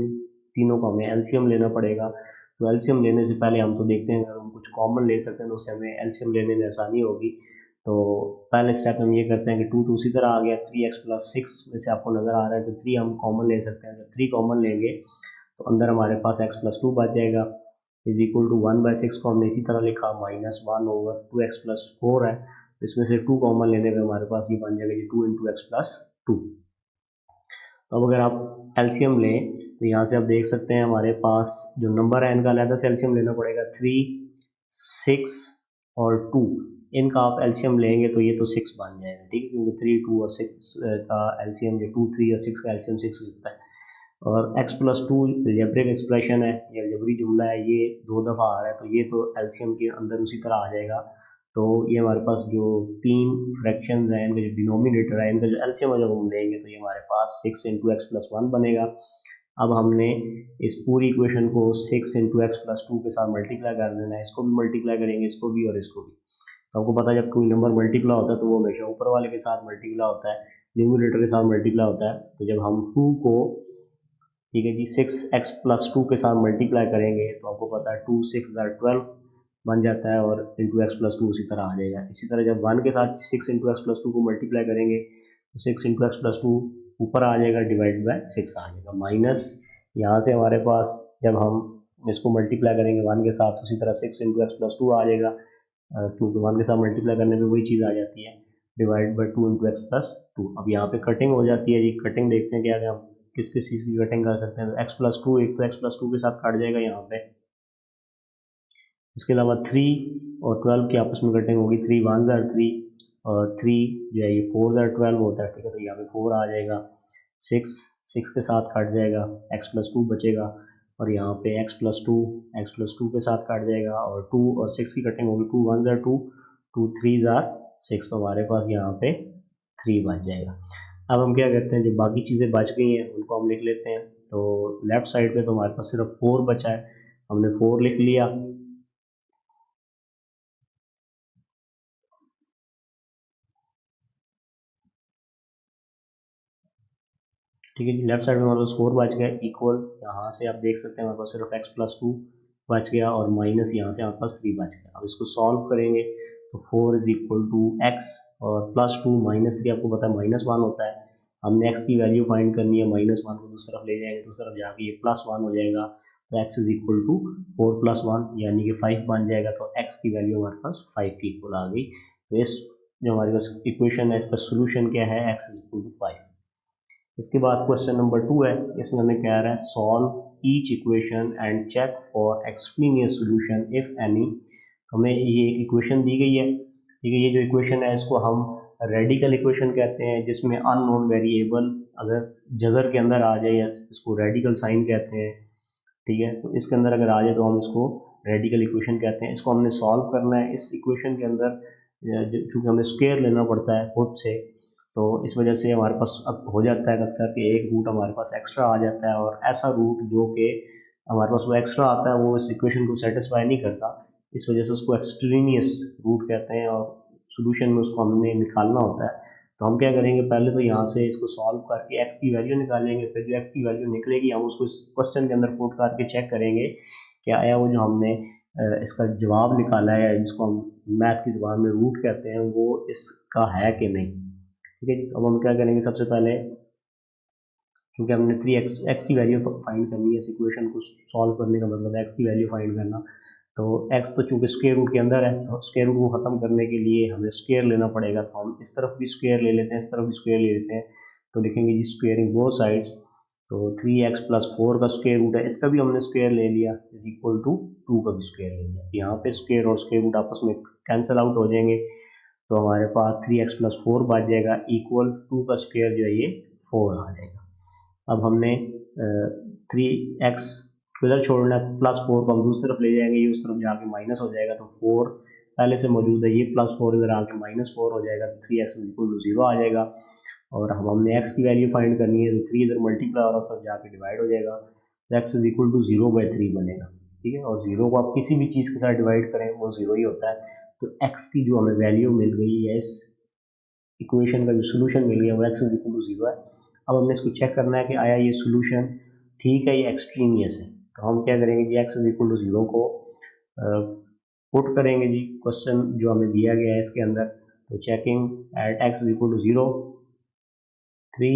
तीनों का हमें एलसीएम लेना पड़ेगा। तो एलसीएम लेने से पहले हम तो देखते हैं अगर हम कुछ कॉमन ले सकते हैं तो उससे हमें एलसीएम लेने में आसानी होगी। तो पहले स्टेप हम ये करते हैं कि 2 तो उसी तरह आ गया, 3x प्लस 6 में से आपको नज़र आ रहा है कि 3 हम कॉमन ले सकते हैं। जब 3 कॉमन लेंगे तो अंदर हमारे पास x प्लस 2 बच जाएगा, इज इक्वल टू 1/6 को हमने इसी तरह लिखा, -1/2x प्लस 4 है, तो इसमें से 2 कॉमन लेने पे हमारे पास ये बन जाएगा जी 2 इंटू एक्स प्लस 2। तो अब अगर आप एलसीएम लें तो यहाँ से आप देख सकते हैं हमारे पास जो नंबर है इनका अलग से एलसीएम लेना पड़ेगा। 3, 6 और 2, इनका आप एलसीएम लेंगे तो ये तो 6 बन जाएगा, ठीक है, क्योंकि 3, 2 और 6 का एलसीएम जो 2, 3 और 6 का एलसीएम 6 होता है। और x प्लस 2 अलजेब्रिक एक्सप्रेशन है, ये अलजेब्रिक जुमला है, ये 2 दफ़ा आ रहा है, तो ये तो एलसीएम के अंदर उसी तरह आ जाएगा। तो ये हमारे पास जो 3 फ्रैक्शंस हैं इनका जो डिनोमिनेटर है, इनका जो एलसीएम जब हम लेंगे तो ये हमारे पास 6 इंटू एक्स प्लस 1 बनेगा। अब हमने इस पूरी इक्वेशन को 6 इंटू एक्स प्लस 2 के साथ मल्टीप्लाई कर देना है, इसको भी मल्टीप्लाई करेंगे, इसको भी और इसको भी। तो आपको पता है जब कोई नंबर मल्टीप्लाई होता है तो वो हमेशा ऊपर वाले के साथ मल्टीप्लाई होता है, न्यूमरेटर के साथ मल्टीप्लाई होता है। तो जब हम 2 को, ठीक है जी, 6x प्लस 2 के साथ मल्टीप्लाई करेंगे तो आपको पता है 2 6 12 बन जाता है, और इंटू एक्स प्लस 2 उसी तरह आ जाएगा। इसी तरह जब 1 के साथ 6 इंटू एक्स प्लस 2 को मल्टीप्लाई करेंगे तो 6 इंटू एक्स प्लस 2 ऊपर आ जाएगा, डिवाइड बाय 6 आ जाएगा, माइनस यहाँ से हमारे पास जब हम इसको मल्टीप्लाई करेंगे 1 के साथ उसी तरह 6 इंटू एक्स प्लस 2 आ जाएगा, क्योंकि 1 के साथ मल्टीप्लाई करने में वही चीज़ आ जाती है, divide by 2 into X plus 2। अब यहाँ पे कटिंग हो जाती है जी, कटिंग देखते हैं क्या है, हम किस किस चीज़ की कटिंग कर सकते हैं। तो एक्स प्लस 2, एक तो एक्स प्लस 2 के साथ कट जाएगा यहाँ पे, इसके अलावा 3 और 12 की आपस में कटिंग होगी, 3 1 ज़ार 3 और 3 जो है ये 4 ज़ार 12 होता है, ठीक है, तो यहाँ पे 4 आ जाएगा। 6 के साथ कट जाएगा, एक्स प्लस 2 बचेगा, और यहाँ पे एक्स प्लस 2 के साथ कट जाएगा, और 2 और 6 की कटिंग होगी, 2 1 ज़ार 2, 2 3 ज़ार 6, तो हमारे पास यहाँ पे 3 बच जाएगा। अब हम क्या करते हैं, जो बाकी चीज़ें बच गई हैं उनको हम लिख लेते हैं। तो लेफ्ट साइड पे तो हमारे पास सिर्फ 4 बचा है, हमने 4 लिख लिया। ठीक है जी, लेफ्ट साइड में हमारे पास 4 बच गया, इक्वल यहाँ से आप देख सकते हैं हमारे पास सिर्फ एक्स प्लस 2 बच गया, और माइनस यहाँ से हमारे पास 3 बच गया। अब इसको सॉल्व करेंगे तो 4 इज इक्वल टू एक्स और प्लस 2 माइनस 3, आपको पता है -1 होता है, हमने एक्स की वैल्यू फाइंड करनी है, -1 को दूसरी तरफ ले जाएंगे, दूसरी तरफ जाके ये +1 हो जाएगा, तो एक्स इज इक्वल टू 4 + 1 यानी कि 5 बन जाएगा। तो एक्स की वैल्यू हमारे पास 5 की इक्वल आ गई। तो इस जो हमारे पास इक्वेशन है इसका सोल्यूशन क्या है, एक्स इज इक्वल टू 5। इसके बाद क्वेश्चन नंबर 2 है, इसमें हमें कह रहा है solve each equation and check for extraneous solution if any. हमें ये एक इक्वेशन दी गई है, ठीक है, ये जो इक्वेशन है इसको हम रेडिकल इक्वेशन कहते हैं, जिसमें अननोन वेरिएबल अगर जजर के अंदर आ जाए, या इसको रेडिकल साइन कहते हैं, ठीक है। तो इसके अंदर अगर आ जाए तो हम इसको रेडिकल इक्वेशन कहते हैं। इसको हमने सॉल्व करना है। इस इक्वेशन के अंदर चूँकि हमें स्क्वायर लेना पड़ता है खुद से, तो इस वजह से हमारे पास अब हो जाता है अक्सर कि एक रूट हमारे पास एक्स्ट्रा आ जाता है, और ऐसा रूट जो कि हमारे पास वो एक्स्ट्रा आता है वो इस इक्वेशन को सेटिस्फाई नहीं करता, इस वजह से उसको एक्सट्रीनियस रूट कहते हैं, और सोल्यूशन में उसको हमने निकालना होता है। तो हम क्या करेंगे, पहले तो यहाँ से इसको सॉल्व करके एक्स की वैल्यू निकालेंगे, फिर जो एक्स की वैल्यू निकलेगी हम उसको इस क्वेश्चन के अंदर पुट करके चेक करेंगे क्या आया वो जो हमने इसका जवाब निकाला है, जिसको हम मैथ की जुबान में रूट कहते हैं, वो इसका है कि नहीं। ठीक है जी। अब हम क्या करेंगे, सबसे पहले क्योंकि हमने 3x की वैल्यू फाइंड करनी है, इस इक्वेशन को सॉल्व करने का मतलब है एक्स की वैल्यू फाइंड करना। तो x तो चूंकि स्क्वायर रूट के अंदर है, तो स्क्वायर रूट को ख़त्म करने के लिए हमें स्क्वायर लेना पड़ेगा। तो हम इस तरफ भी स्क्वायर ले लेते हैं, इस तरफ भी स्क्वायर ले लेते हैं। तो लिखेंगे जी स्क्वेयरिंग बोथ साइड्स, तो 3x + 4 का स्क्वायर रूट है, इसका भी हमने स्क्वायर ले लिया, इज इक्वल टू 2 का भी स्क्वायर ले लिया। यहाँ पे स्क्वायर और स्क्वायर रूट आपस में कैंसिल आउट हो जाएंगे, तो हमारे पास 3x + 4 बच जाएगा, इक्वल 2 का स्क्वायर जो है ये 4 आ जाएगा। अब हमने 3x को इधर छोड़ना है, +4 को हम दूसरी तरफ ले जाएंगे, ये उस तरफ जाके माइनस हो जाएगा, तो 4 पहले से मौजूद है, ये +4 इधर आके -4 हो जाएगा, तो 3x = 0 आ जाएगा। और हमने x की वैल्यू फाइंड करनी है, तो 3 इधर मल्टीप्लाई और उस तरफ जाके डिवाइड हो जाएगा, तो x = 0/3 बनेगा। ठीक है, और 0 को आप किसी भी चीज़ के साथ डिवाइड करें वो 0 ही होता है। तो x की जो हमें वैल्यू मिल गई है, इस इक्वेशन का जो सोल्यूशन मिल गया वो x = 0 है। अब हमने इसको चेक करना है कि आया ये सोल्यूशन ठीक है, ये एक्सट्रीनियस है। तो हम क्या करेंगे जी, x = 0 को पुट करेंगे जी क्वेश्चन जो हमें दिया गया है इसके अंदर। तो चेकिंग एट x = 0, 3,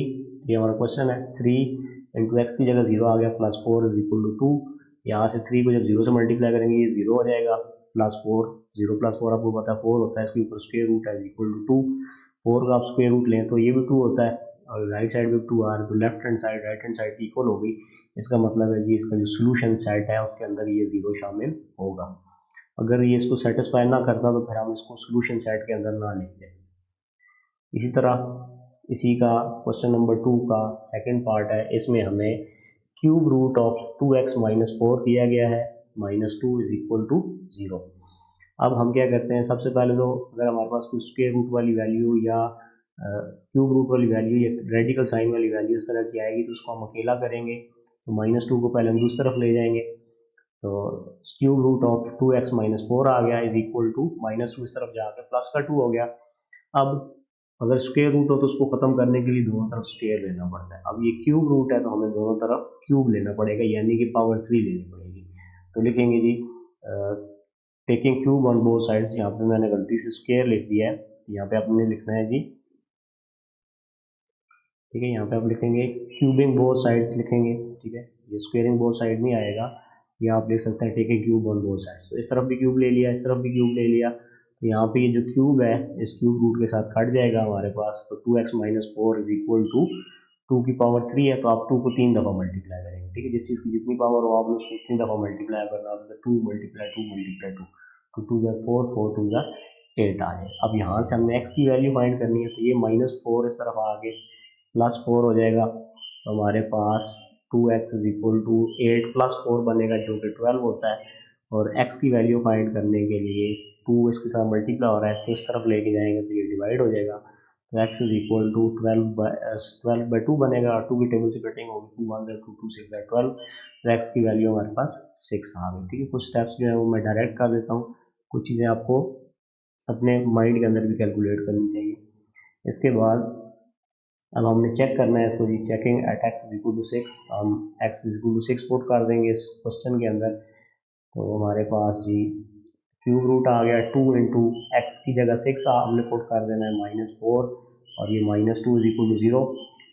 ये हमारा क्वेश्चन है, 3 इंटू एक्स की जगह 0 आ गया, +4 = 2। यहाँ से 3 को जब 0 से मल्टीप्लाई करेंगे ये 0 हो जाएगा, +4, 0 + 4 आपको पता है 4 होता है, इसके ऊपर स्क्वायर रूट है, = 2। 4 का आप स्क्वायर रूट लें तो ये भी 2 होता है, और राइट साइड में 2 आ रहा है, तो left hand side right hand side equal हो गई। इसका मतलब है जी इसका जो सोल्यूशन सेट है उसके अंदर ये 0 शामिल होगा। अगर ये इसको सेटिस्फाई ना करता तो फिर हम इसको सोल्यूशन सेट के अंदर ना लिखते। इसी तरह इसी का क्वेश्चन नंबर 2 का सेकंड पार्ट है, इसमें हमें क्यूब रूट ऑफ 2x - 4 दिया गया है, -2 = 0। अब हम क्या करते हैं, सबसे पहले तो अगर हमारे पास कोई स्क्वायर रूट वाली वैल्यू या क्यूब रूट वाली वैल्यू या रेडिकल साइन वाली वैल्यू इस तरह की आएगी तो उसको हम अकेला करेंगे। तो -2 को पहले हम दूसरी तरफ ले जाएंगे, तो क्यूब रूट ऑफ 2x - 4 आ गया, इज इक्वल टू -2 इस तरफ जाकर प्लस का 2 हो गया। अब अगर स्क्वायर रूट हो तो उसको खत्म करने के लिए दोनों तरफ स्क्वायर लेना पड़ता है। अब ये क्यूब रूट है तो हमें दोनों तरफ क्यूब लेना पड़ेगा, यानी कि पावर 3 लेनी पड़ेगी। तो लिखेंगे जी taking cube on both sides, यहाँ पे मैंने गलती से स्क्वायर लिख दिया है, यहाँ पे आपने लिखना है जी, ठीक है, यहाँ पे आप लिखेंगे क्यूबिंग बोथ साइड्स लिखेंगे, ठीक है, ये स्क्वेयरिंग बोथ साइड नहीं आएगा, ये आप लिख सकते हैं taking cube on both sides. तो इस तरफ भी क्यूब ले लिया, इस तरफ भी क्यूब ले लिया, तो यहाँ पे ये जो क्यूब है इस क्यूब रूट के साथ कट जाएगा हमारे पास, तो 2x - 4 = 2 की पावर 3 है, तो आप 2 को 3 दफ़ा मल्टीप्लाई करेंगे, ठीक है, जिस चीज़ की जितनी पावर हो आपने उसको उतनी दफ़ा मल्टीप्लाई करना, तो 2 × 2 × 2, तो 2 × 4, 4 2 × 8 आ जाए। अब यहाँ से हमने x की वैल्यू फाइंड करनी है, तो ये -4 इस तरफ आ गए, +4 हो जाएगा, तो हमारे पास 2x = 8 + 4 बनेगा जो कि 12 होता है। और x की वैल्यू फाइंड करने के लिए 2 इसके साथ मल्टीप्लाई हो रहा है, इसको इस तरफ लेके जाएंगे तो ये डिवाइड हो जाएगा, तो x = 12/2 बनेगा, और 2 की टेबल से कटिंग होगी, 2 1 2 2 6 12, तो x की वैल्यू हमारे पास 6 आ गई। ठीक है, कुछ स्टेप्स जो है वो मैं डायरेक्ट कर देता हूँ, कुछ चीज़ें आपको अपने माइंड के अंदर भी कैलकुलेट करनी चाहिए। इसके बाद अब हमने चेक करना है इसको जी, चेकिंग एट x = 6, हम x = 6 पुट कर देंगे इस क्वेश्चन के अंदर। तो हमारे पास जी क्यूब रूट आ गया, 2 इंटू एक्स की जगह 6 हमने पुट कर देना है, -4, और ये -2 = 0,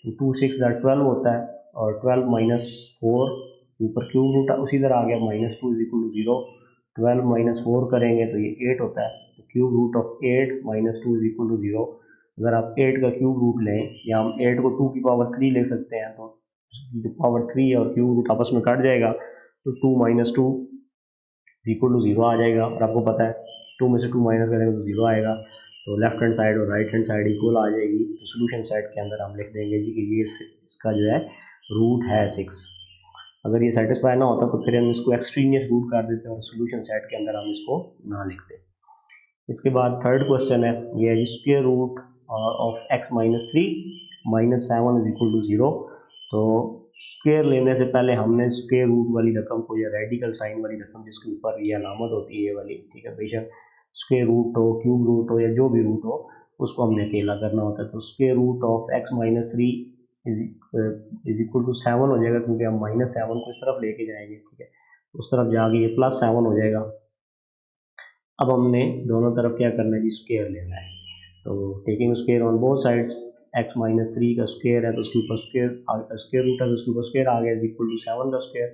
तो 2 6 12 होता है, और 12 - 4 ऊपर क्यूब रूट उसी तरह आ गया, -2 = 0, 12 - 4 करेंगे तो ये 8 होता है, तो क्यूब रूट ऑफ 8 -2 = 0। अगर आप 8 का क्यूब रूट लें, या हम 8 को 2 की पावर 3 ले सकते हैं, तो पावर 3 और क्यूब रूट आपस में कट जाएगा, तो 2 - 2 = 0 आ जाएगा, और आपको पता है 2 में से 2 माइनस करेंगे तो 0 आएगा। तो लेफ्ट हैंड साइड और राइट हैंड साइड इक्वल आ जाएगी। तो सोल्यूशन सेट के अंदर हम लिख देंगे जी कि ये इसका जो है रूट है 6। अगर ये सेटिस्फाई ना होता तो फिर हम इसको एक्सट्रीनियस रूट कर देते हैं और सोल्यूशन सेट के अंदर हम इसको ना लिखते। इसके बाद थर्ड क्वेश्चन है, ये है square root of x minus 3 minus 7 is equal to 0। तो स्क्वायर लेने से पहले हमने स्क्वायर रूट वाली रकम को या रेडिकल साइन वाली रकम जिसके ऊपर ये अलामत होती है ये वाली, ठीक है, बेशक स्क्वायर रूट हो, क्यूब रूट हो या जो भी रूट हो, उसको हमने अकेला करना होता है। तो square root of x minus 3 is equal to 7 हो जाएगा, क्योंकि हम माइनस 7 को इस तरफ लेके जाएंगे, ठीक है, उस तरफ जाके ये प्लस 7 हो जाएगा। अब हमने दोनों तरफ क्या करना है जी, स्क्वायर लेना है। तो taking square on both sides, x minus 3 का स्क्वायर है तो उसके ऊपर स्क्वायर रूट है तो उसके ऊपर स्क्वायर आ गया, इज इक्वल टू 7 का स्क्वायर।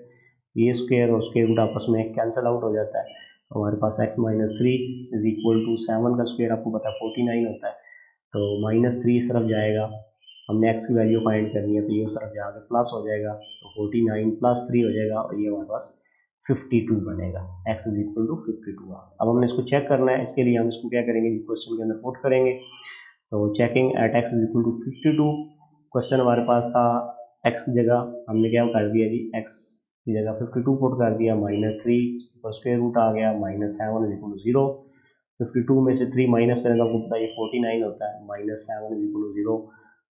ये स्क्वायर और स्क्वायर रूट आपस में कैंसिल आउट हो जाता है। हमारे पास x minus 3 is equal to 7 का स्क्वायर आपको पता है 49 होता है। तो माइनस 3 इस तरफ जाएगा, हमने x की वैल्यू फाइंड करनी है, तो ये उस तरफ जाकर प्लस हो जाएगा, तो 49 प्लस 3 हो जाएगा और ये हमारे पास 52 बनेगा। x इज इक्वल टू 52 आ। अब हमने इसको चेक करना है, इसके लिए हम इसको क्या करेंगे, क्वेश्चन के अंदर पुट करेंगे। तो checking at x is equal to 52, question हमारे पास था x की जगह हमने क्या कर दिया जी, x की जगह 52 पुट कर दिया, माइनस 3 स्क्वायर रूट आ गया, माइनस 7 इज इक्वल टू 0। 52 में से 3 माइनस करें तो आपको पता है ये 49 होता है, माइनस 7 इज इक्वल टू 0।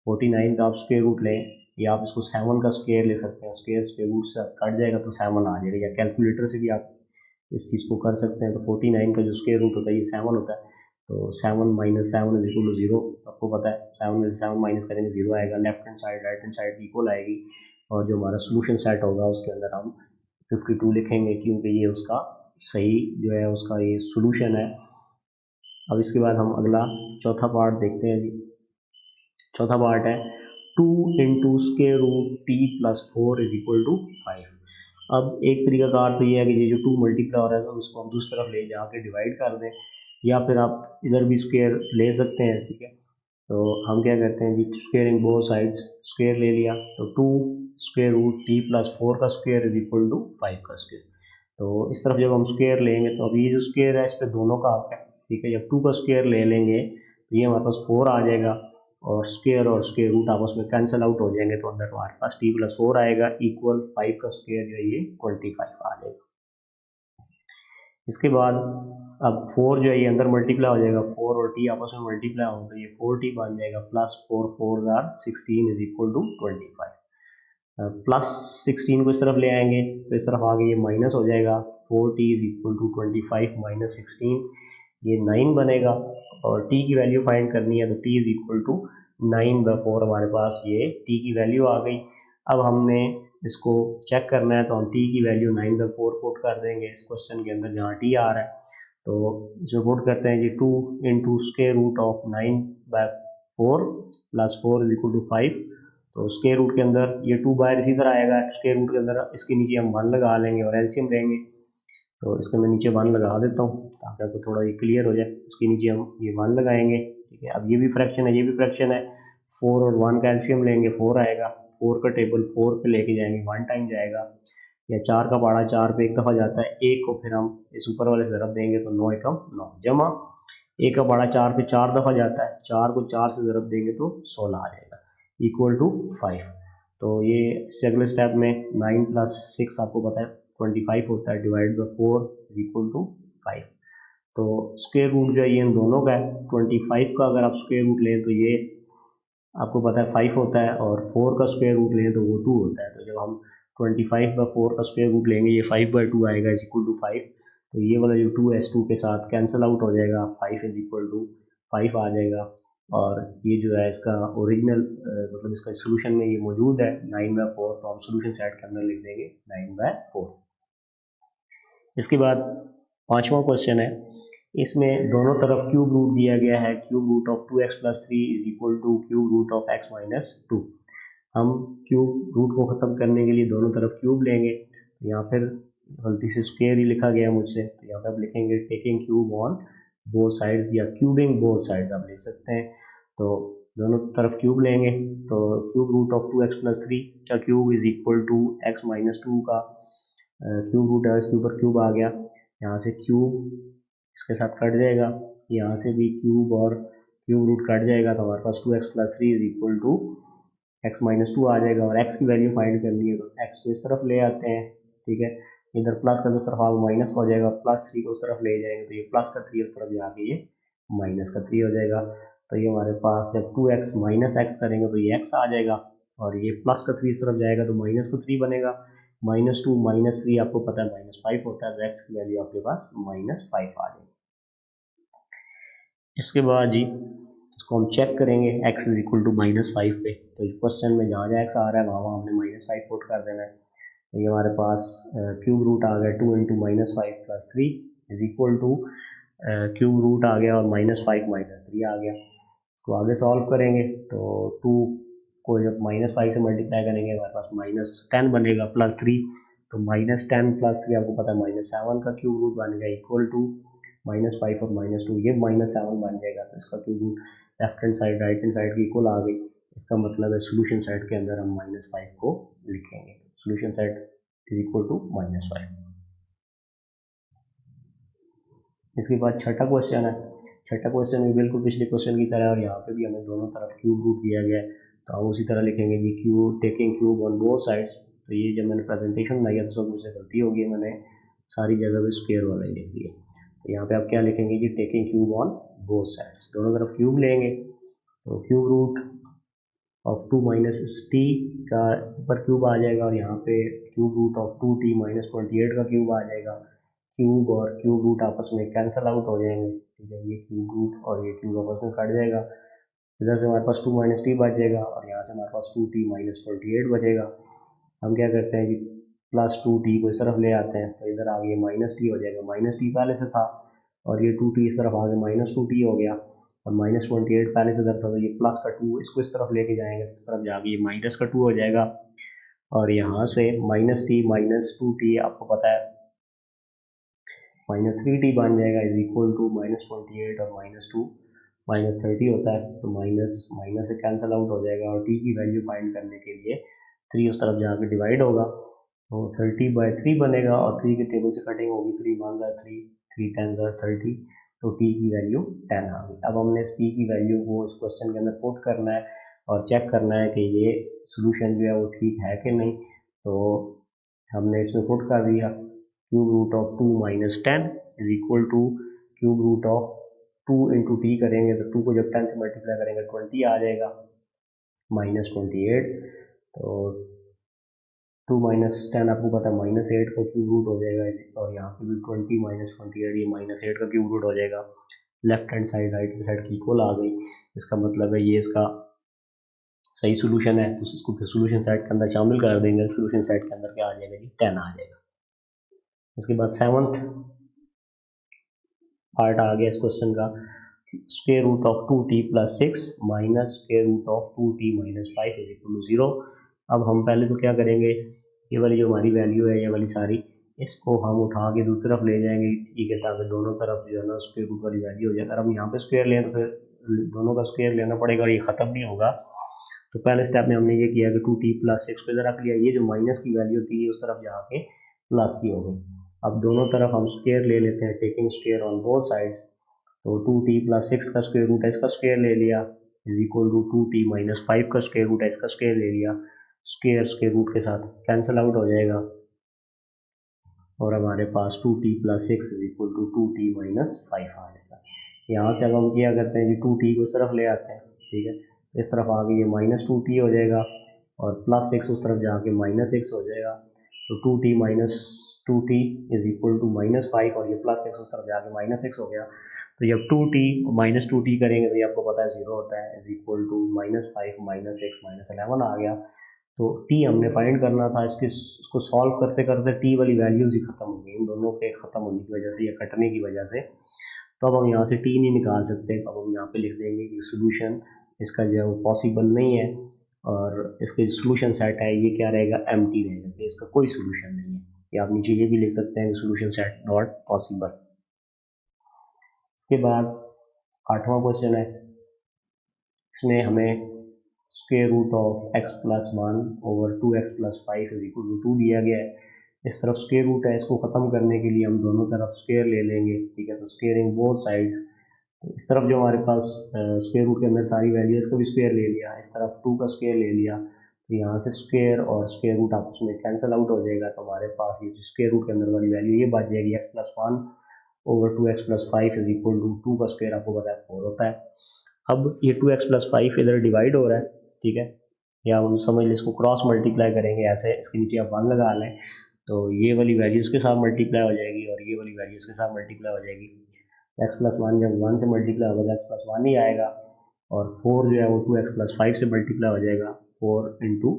49 का आप स्क्वायर रूट लें या आप इसको 7 का स्क्वायर ले सकते हैं, स्क्वायर रूट से कट जाएगा तो 7 आ जाएगा, या कैलकुलेटर से भी आप इस चीज़ को कर सकते हैं। तो 49 का जो स्क्वायर रूट होता है ये 7 होता है, तो 7 माइनस 7 इज इक्वल टू 0। आपको पता है 7 में से 7 माइनस करेंगे 0 आएगा, left hand side right hand side equal आएगी, और जो हमारा सोल्यूशन सेट होगा उसके अंदर हम 52 लिखेंगे, क्योंकि ये उसका सही जो है उसका ये सोल्यूशन है। अब इसके बाद हम अगला चौथा पार्ट देखते हैं जी। चौथा पार्ट है 2 into square root t plus 4 is equal to 5। अब एक तरीका कार तो ये है कि ये जो 2 मल्टीप्लाई हो रहा है तो उसको हम दूसरी तरफ ले जाके डिवाइड कर दें, या फिर आप इधर भी स्क्वायर ले सकते हैं, ठीक है। तो हम क्या करते हैं जी, square in both sides, square ले लिया, तो 2 स्क्वायर रूट टी प्लस 4 का स्क्वायर इज इक्वल टू 5 का स्क्वायर। तो इस तरफ जब हम स्क्वायर लेंगे तो अब ये जो स्क्वायर है इस पर दोनों का हक है, ठीक है। जब 2 का स्क्वायर ले लेंगे तो ये हमारे पास 4 आ जाएगा, और स्क्वायर रूट आपस में कैंसिल आउट हो जाएंगे, तो अंदर हमारे पास टी प्लस 4 आएगा इक्वल 5 का स्क्वायर जो है ये 25 आ जाएगा। इसके बाद अब 4 जो है ये अंदर मल्टीप्लाई हो जाएगा, 4 और टी आपस में मल्टीप्लाई हो तो ये 4t बन जाएगा, plus 4 4 are 16 is equal to 25। Plus 16 को इस तरफ ले आएंगे तो इस तरफ आगे ये माइनस हो जाएगा, 4t is equal to 25 minus 16, ये 9 बनेगा, और t की वैल्यू फाइंड करनी है तो t इज इक्वल टू 9/4 हमारे पास ये t की वैल्यू आ गई। अब हमने इसको चेक करना है तो हम t की वैल्यू 9/4 पुट कर देंगे इस क्वेश्चन के अंदर जहाँ t आ रहा है। तो इसमें पुट करते हैं जी 2 into square root of 9/4 plus 4 is equal to 5। तो स्क्वायर रूट के अंदर ये 2 बाहर इसी तरह आएगा, स्क्वायर रूट के अंदर इसके नीचे हम 1 लगा लेंगे और एलसीएम लेंगे। तो इसके मैं नीचे 1 लगा देता हूँ ताकि आपको थोड़ा ये क्लियर हो जाए। इसके नीचे हम ये 1 लगाएंगे, ठीक है। अब ये भी फ्रैक्शन है, ये भी फ्रैक्शन है, 4 और 1 का एलसीएम लेंगे 4 आएगा, 4 का टेबल 4 पे लेके जाएंगे 1 टाइम जाएगा, या 4 का पाड़ा 4 पे एक दफ़ा जाता है, एक को फिर हम इस ऊपर वाले से ज़रब देंगे तो 9 एकम 9 जमा, एक का पाड़ा 4 पे 4 दफ़ा जाता है, 4 को 4 से ज़रब देंगे तो 16 आ जाएगा इक्वल टू 5। तो ये इससे अगले स्टेप में 9 प्लस 6 आपको पता है 25 होता है, divide by 4 is equal to 5। तो स्क्वायर रूट जो है ये इन दोनों का है, 25 का अगर आप स्क्वायर रूट लें तो ये आपको पता है 5 होता है, और 4 का स्क्वायर रूट लें तो वो 2 होता है। तो जब हम 25/4 का स्क्वायर रूट लेंगे ये 5/2 आएगा इज इक्वल टू 5। तो ये वाला जो 2 s 2 के साथ कैंसिल आउट हो जाएगा, 5 इज इक्वल टू 5 आ जाएगा, और ये जो है इसका ओरिजिनल मतलब इसका सोल्यूशन में ये मौजूद है 9/4, तो हम सोल्यूशन सेट के अंदर लिख देंगे 9/4। इसके बाद पांचवा क्वेश्चन है, इसमें दोनों तरफ क्यूब रूट दिया गया है, cube root of 2x plus 3 is equal to cube root of x minus 2। हम क्यूब रूट को ख़त्म करने के लिए दोनों तरफ क्यूब लेंगे, तो यहाँ फिर गलती से स्क्वायर ही लिखा गया मुझसे, तो यहाँ पे आप लिखेंगे taking cube on both sides, या क्यूबिंग बोथ साइड्स आप लिख सकते हैं। तो दोनों तरफ क्यूब लेंगे, तो cube root of 2x plus 3 का cube is equal to x minus 2 का क्यूब रूट है, इसके ऊपर क्यूब आ गया, यहाँ से क्यूब इसके साथ कट जाएगा, यहाँ से भी क्यूब और क्यूब रूट कट जाएगा, तो हमारे पास 2x plus 3 is equal to x minus 2 आ जाएगा। और x की वैल्यू फाइंड करनी है तो x को इस तरफ ले आते हैं, ठीक है, इधर प्लस का दूसरा तरफ माइनस का हो जाएगा, प्लस 3 को उस तरफ ले जाएंगे तो ये प्लस का 3 उस तरफ जाके ये माइनस का 3 हो जाएगा। तो ये हमारे पास जब 2x माइनस एक्स करेंगे तो ये x आ जाएगा, और ये प्लस का 3 इस तरफ जाएगा तो माइनस का 3 बनेगा। -2 -3 आपको पता है -5 होता है, तो x की वैल्यू आपके पास -5 आ जाएगी। इसके बाद जी इसको हम चेक करेंगे x इज इक्वल टू -5 पे, तो क्वेश्चन में जहाँ जहाँ x आ रहा है वहाँ वहाँ हमने -5 पुट कर देना है। तो ये हमारे पास क्यूब रूट आ गया 2 into -5 plus 3 is equal to cube root आ गया और -5 -3 आ गया। इसको आगे सॉल्व करेंगे तो 2 को जब -5 से मल्टीप्लाई करेंगे हमारे पास -10 बनेगा प्लस 3, तो -10 प्लस 3 आपको पता है -7 का क्यूब रूट बन गया इक्वल टू -5 और -2 ये -7 बन जाएगा। तो इसका cube root left hand side right hand side की इक्वल आ गई। इसका मतलब है सोल्यूशन साइड के अंदर हम -5 को लिखेंगे, solution side is equal to -5। इसके बाद छठा क्वेश्चन है, छठा क्वेश्चन भी बिल्कुल पिछले क्वेश्चन की तरह, और यहाँ पे भी हमें दोनों तरफ क्यूब रूट दिया गया है, तो हम उसी तरह लिखेंगे जी cube taking cube on both sides. तो ये जब मैंने प्रेजेंटेशन बनाई है तो सब मुझसे गलती होगी, मैंने सारी जगह पे स्क्वायर वाला ही लिख दिया। तो यहाँ पे आप क्या लिखेंगे जी taking cube on both sides, दोनों तरफ क्यूब लेंगे, तो cube root of 2 minus T का ऊपर क्यूब आ जाएगा, और यहाँ पे cube root of 2t minus 28 का क्यूब आ जाएगा। क्यूब और क्यूब रूट आपस में कैंसिल आउट हो जाएंगे, ठीक है, ये क्यूब रूट और ये क्यूब आपस में कट जाएगा, इधर से हमारे पास 2 माइनस टी बच जाएगा, और यहाँ से हमारे पास 2t माइनस 28 बचेगा। हम क्या करते हैं कि प्लस 2t को इस तरफ ले आते हैं, तो इधर आगे माइनस टी हो जाएगा, माइनस टी पहले से था, और ये 2t इस तरफ आगे -2t हो गया, और -28 पहले से इधर था, तो ये प्लस का 2 इसको इस तरफ लेके जाएंगे, तो इस तरफ जाके ये माइनस का 2 हो जाएगा, और यहाँ से -t -2t आपको पता है -3t बन जाएगा इज इक्वल टू -28 और -2 -30 होता है, तो माइनस माइनस से कैंसिल आउट हो जाएगा, और t की वैल्यू फाइंड करने के लिए 3 उस तरफ जाके डिवाइड होगा, तो 30/3 बनेगा, और 3 के टेबल से कटिंग होगी, 3 1 3 3 10 30, तो t की वैल्यू 10 आ गई। अब हमने इस t की वैल्यू को इस क्वेश्चन के अंदर पुट करना है और चेक करना है कि ये सोल्यूशन जो है वो ठीक है कि नहीं। तो हमने इसमें पुट कर दिया cube root of 2 minus 10 is equal to cube root of 2 into t करेंगे, तो 2 को जब 10 से मल्टीप्लाई करेंगे 20 आ जाएगा -28, तो 2 माइनस 10 आपको पता है -8 का क्यूब रूट हो जाएगा, और यहाँ पे भी 20 -28 ये -8 का क्यूब रूट हो जाएगा। Left hand side right hand side की इक्वल आ गई, इसका मतलब है ये इसका सही सोल्यूशन है, तो इसको फिर सोल्यूशन सेट के अंदर शामिल कर देंगे, सोल्यूशन सेट के अंदर क्या आ जाएगा जी 10 आ जाएगा। इसके बाद 7th पार्ट आ गया इस क्वेश्चन का, square root of 2t plus 6 minus square root of 2t minus 5 is equal to 0। अब हम पहले तो क्या करेंगे, ये वाली जो हमारी वैल्यू है ये वाली सारी, इसको हम उठा के दूसरी तरफ ले जाएंगे, ठीक है, ताकि दोनों तरफ जो है ना स्क्वायर रूट वाली वैल्यू हो जाए। अगर हम यहाँ पे स्क्वायर लें तो फिर दोनों का स्क्वायर लेना पड़ेगा और ये ख़त्म नहीं होगा। तो पहले स्टेप में हमने ये किया कि 2t प्लस 6 को इधर रख लिया, ये जो माइनस की वैल्यू थी उस तरफ जाके प्लस की हो गई। अब दोनों तरफ हम स्क्वायर ले लेते हैं, taking square on both sides, तो 2t प्लस 6 का स्क्वायर रूट है, इसका स्क्वायर ले लिया is equal to 2t minus 5 का स्क्वायर रूट है, इसका स्क्वायर ले लिया, स्क्वायर स्क्वायर रूट के साथ कैंसिल आउट हो जाएगा, और हमारे पास 2t plus 6 is equal to 2t minus 5 आ जाएगा। यहाँ से अब हम क्या करते हैं कि 2t को इस तरफ ले आते हैं, ठीक है, इस तरफ आगे ये -2t हो जाएगा, और प्लस 6 उस तरफ जाके -6 हो जाएगा, तो 2t minus 2t is equal to -5, और ये प्लस 6 उस तरफ जाके -6 हो गया। तो जब 2t -2t करेंगे तो ये आपको पता है 0 होता है, इज इक्वल टू -5 -6 -11 आ गया। तो t हमने फाइंड करना था, इसको सॉल्व करते करते t वाली वैल्यूज ही खत्म हो गई, इन दोनों के खत्म होने की वजह से या कटने की वजह से, तो अब हम यहाँ से t नहीं निकाल सकते, तो अब हम यहाँ पे लिख देंगे कि सोल्यूशन इसका जो है वो पॉसिबल नहीं है, और इसके जो सोल्यूशन सेट है ये क्या रहेगा एम्प्टी रहेगा, कि इसका कोई सोल्यूशन नहीं है, या आप नीचे ये भी लिख सकते हैं कि सोल्यूशन सेट नॉट पॉसिबल। इसके बाद 8वां क्वेश्चन है, इसमें हमें square root of x plus 1 over 2x plus 5 is equal to 2 दिया गया है। इस तरफ स्क्वायर रूट है, इसको ख़त्म करने के लिए हम दोनों तरफ स्क्वायर ले लेंगे, ठीक है। तो स्क्वायरिंग बोथ साइड्स, इस तरफ जो हमारे पास स्क्वायर रूट के अंदर सारी वैल्यू इसका भी स्क्वायर ले लिया, इस तरफ 2 का स्क्वायर ले लिया, तो यहाँ से स्क्वायर और स्क्वायर रूट आपस में कैंसिल आउट हो जाएगा। तो हमारे पास ये स्क्वायर रूट के अंदर वाली वैल्यू ये बच जाएगी, x+1 over 2x+5 is equal to 2 का स्क्वायर आपको पता है 4 होता है। अब ये 2x+5 इधर डिवाइड हो रहा है, ठीक है, या हम समझ लें इसको क्रॉस मल्टीप्लाई करेंगे ऐसे, इसके नीचे आप 1 लगा लें तो ये वाली वैल्यू इसके साथ मल्टीप्लाई हो जाएगी और ये वाली वैल्यू इसके साथ मल्टीप्लाई हो जाएगी। x+1 जब 1 से मल्टीप्लाई होगा तो x+1 ही आएगा, और 4 जो है वो 2x+5 से मल्टीप्लाई हो जाएगा, 4 इंटू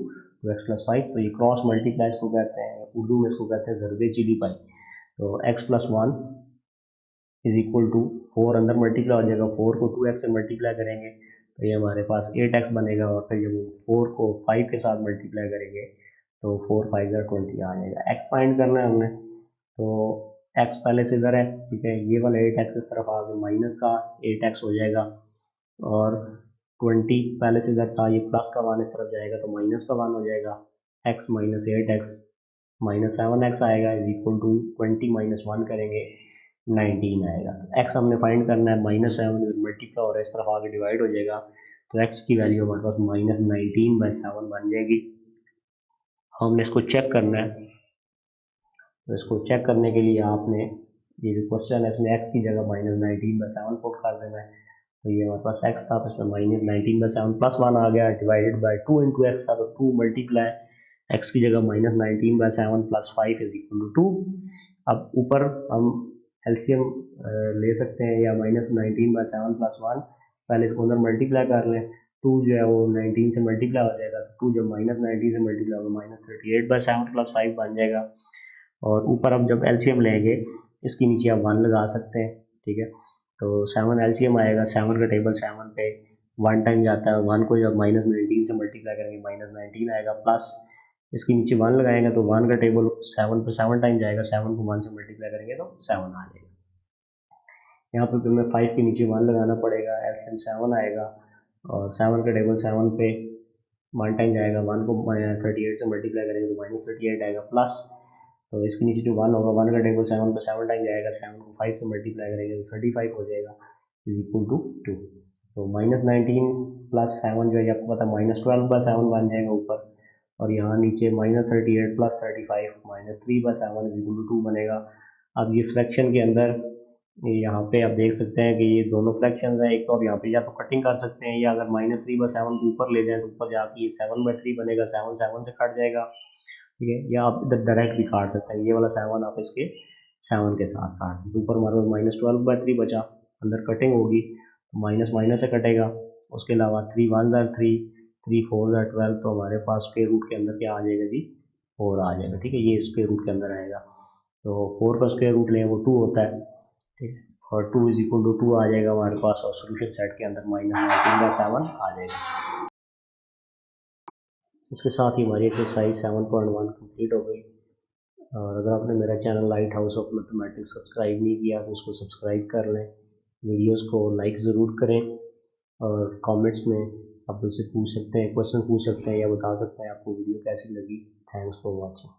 2x+5। तो ये क्रॉस मल्टीप्लाई इसको कहते हैं, उर्दू में इसको कहते हैं ज़रबे चिली पाई। तो x+1 इज इक्वल टू 4 अंदर मल्टीप्लाई हो जाएगा, 4 को 2x से मल्टीप्लाई करेंगे तो ये हमारे पास 8x बनेगा, और फिर जब 4 को 5 के साथ मल्टीप्लाई करेंगे तो 4 5 20 आ जाएगा। x फाइंड करना है हमने, तो x पहले से इधर है, ठीक है, ये वाला 8x इस तरफ आ गया, माइनस का 8x हो जाएगा, और 20 पहले से इधर था, ये प्लस का 1 इस तरफ जाएगा तो माइनस का 1 हो जाएगा, x minus 8x minus 7x आएगा इज इक्वल टू 20 माइनस 1 करेंगे 19 आएगा। तो x हमने फाइंड करना है, -7 मल्टीप्लाई और इस तरफ आगे डिवाइड हो जाएगा, तो x की वैल्यू हमारे पास -19/7 बन जाएगी। हमने इसको चेक करना है, तो इसको चेक करने के लिए आपने ये जो क्वेश्चन है इसमें x की जगह -19/7 पुट कर देना है। तो ये हमारे पास x था, तो इसमें -19/7 +1 आ गया, डिवाइडेड बाय 2 इंटू एक्स था, तो 2 मल्टीप्लाई x की जगह -19/7 + 5 इज इक्वल टू 2। अब ऊपर हम एलसीएम ले सकते हैं, या -19/7 + 1, पहले इसको अंदर मल्टीप्लाई कर लें, 2 जो है वो 19 से मल्टीप्लाई हो जाएगा, तो 2 जब -19 से मल्टीप्लाई होगा -38/7 + 5 बन जाएगा। और ऊपर अब जब एलसीएम लेंगे इसके नीचे आप 1 लगा सकते हैं, ठीक है। तो 7 एलसीएम आएगा, 7 का टेबल 7 पे 1 टाइम जाता है, 1 को जब -19 से मल्टीप्लाई करेंगे -19 आएगा, प्लस इसके नीचे 1 लगाएंगे तो 1 का टेबल 7 पे 7 टाइम जाएगा, 7 को 1 से मल्टीप्लाई करेंगे तो 7 आ जाएगा। यहाँ पे हमें 5 के नीचे 1 लगाना पड़ेगा, एलसीएम 7 आएगा, और 7 का टेबल 7 पे 1 टाइम जाएगा, 1 को 38 से मल्टीप्लाई करेंगे तो -38 आएगा, प्लस तो इसके नीचे जो 1 होगा, 1 का टेबल 7 पे 7 टाइम जाएगा, 7 को 5 से मल्टीप्लाई करेंगे तो 35 हो जाएगा इज इक्वल टू 2। तो -19 + 7 जो है आपको पता -12/7 बन जाएगा ऊपर, और यहाँ नीचे -38 + 35 -3/7 इज इक्वल टू 2 बनेगा। अब ये फ्रैक्शन के अंदर यहाँ पे आप देख सकते हैं कि ये दोनों फ्रैक्शन हैं, एक तो आप यहाँ पे या तो कटिंग कर सकते हैं, या अगर -3/7 को ऊपर ले जाएं तो ऊपर जाके ये 7/3 बनेगा, 7 7 से कट जाएगा, ठीक है, या आप इधर डायरेक्ट भी काट सकते हैं, ये वाला 7 आप इसके 7 के साथ काट दें, तो ऊपर हमारे पास -12/3 बचा, अंदर कटिंग होगी तो माइनस माइनस से कटेगा, उसके अलावा 3 1 3, 3 4 12, तो हमारे पास स्क्वायर रूट के अंदर क्या आ जाएगा जी, 4 आ जाएगा, ठीक है, ये स्क्वायर रूट के अंदर आएगा। तो 4 का स्क्वायर रूट लें वो 2 होता है, ठीक है, और 2 इज इक्वल टू 2 आ जाएगा हमारे पास, और सोल्यूशन सेट के अंदर -19/7 आ जाएगा। इसके साथ ही हमारी एक्सरसाइज 7.1 कंप्लीट हो गई। और अगर आपने मेरा channel light house of mathematics subscribe नहीं किया तो उसको सब्सक्राइब कर लें, वीडियोस को लाइक ज़रूर करें, और कमेंट्स में आप मुझसे पूछ सकते हैं, क्वेश्चन पूछ सकते हैं, या बता सकते हैं आपको वीडियो कैसी लगी। Thanks for watching.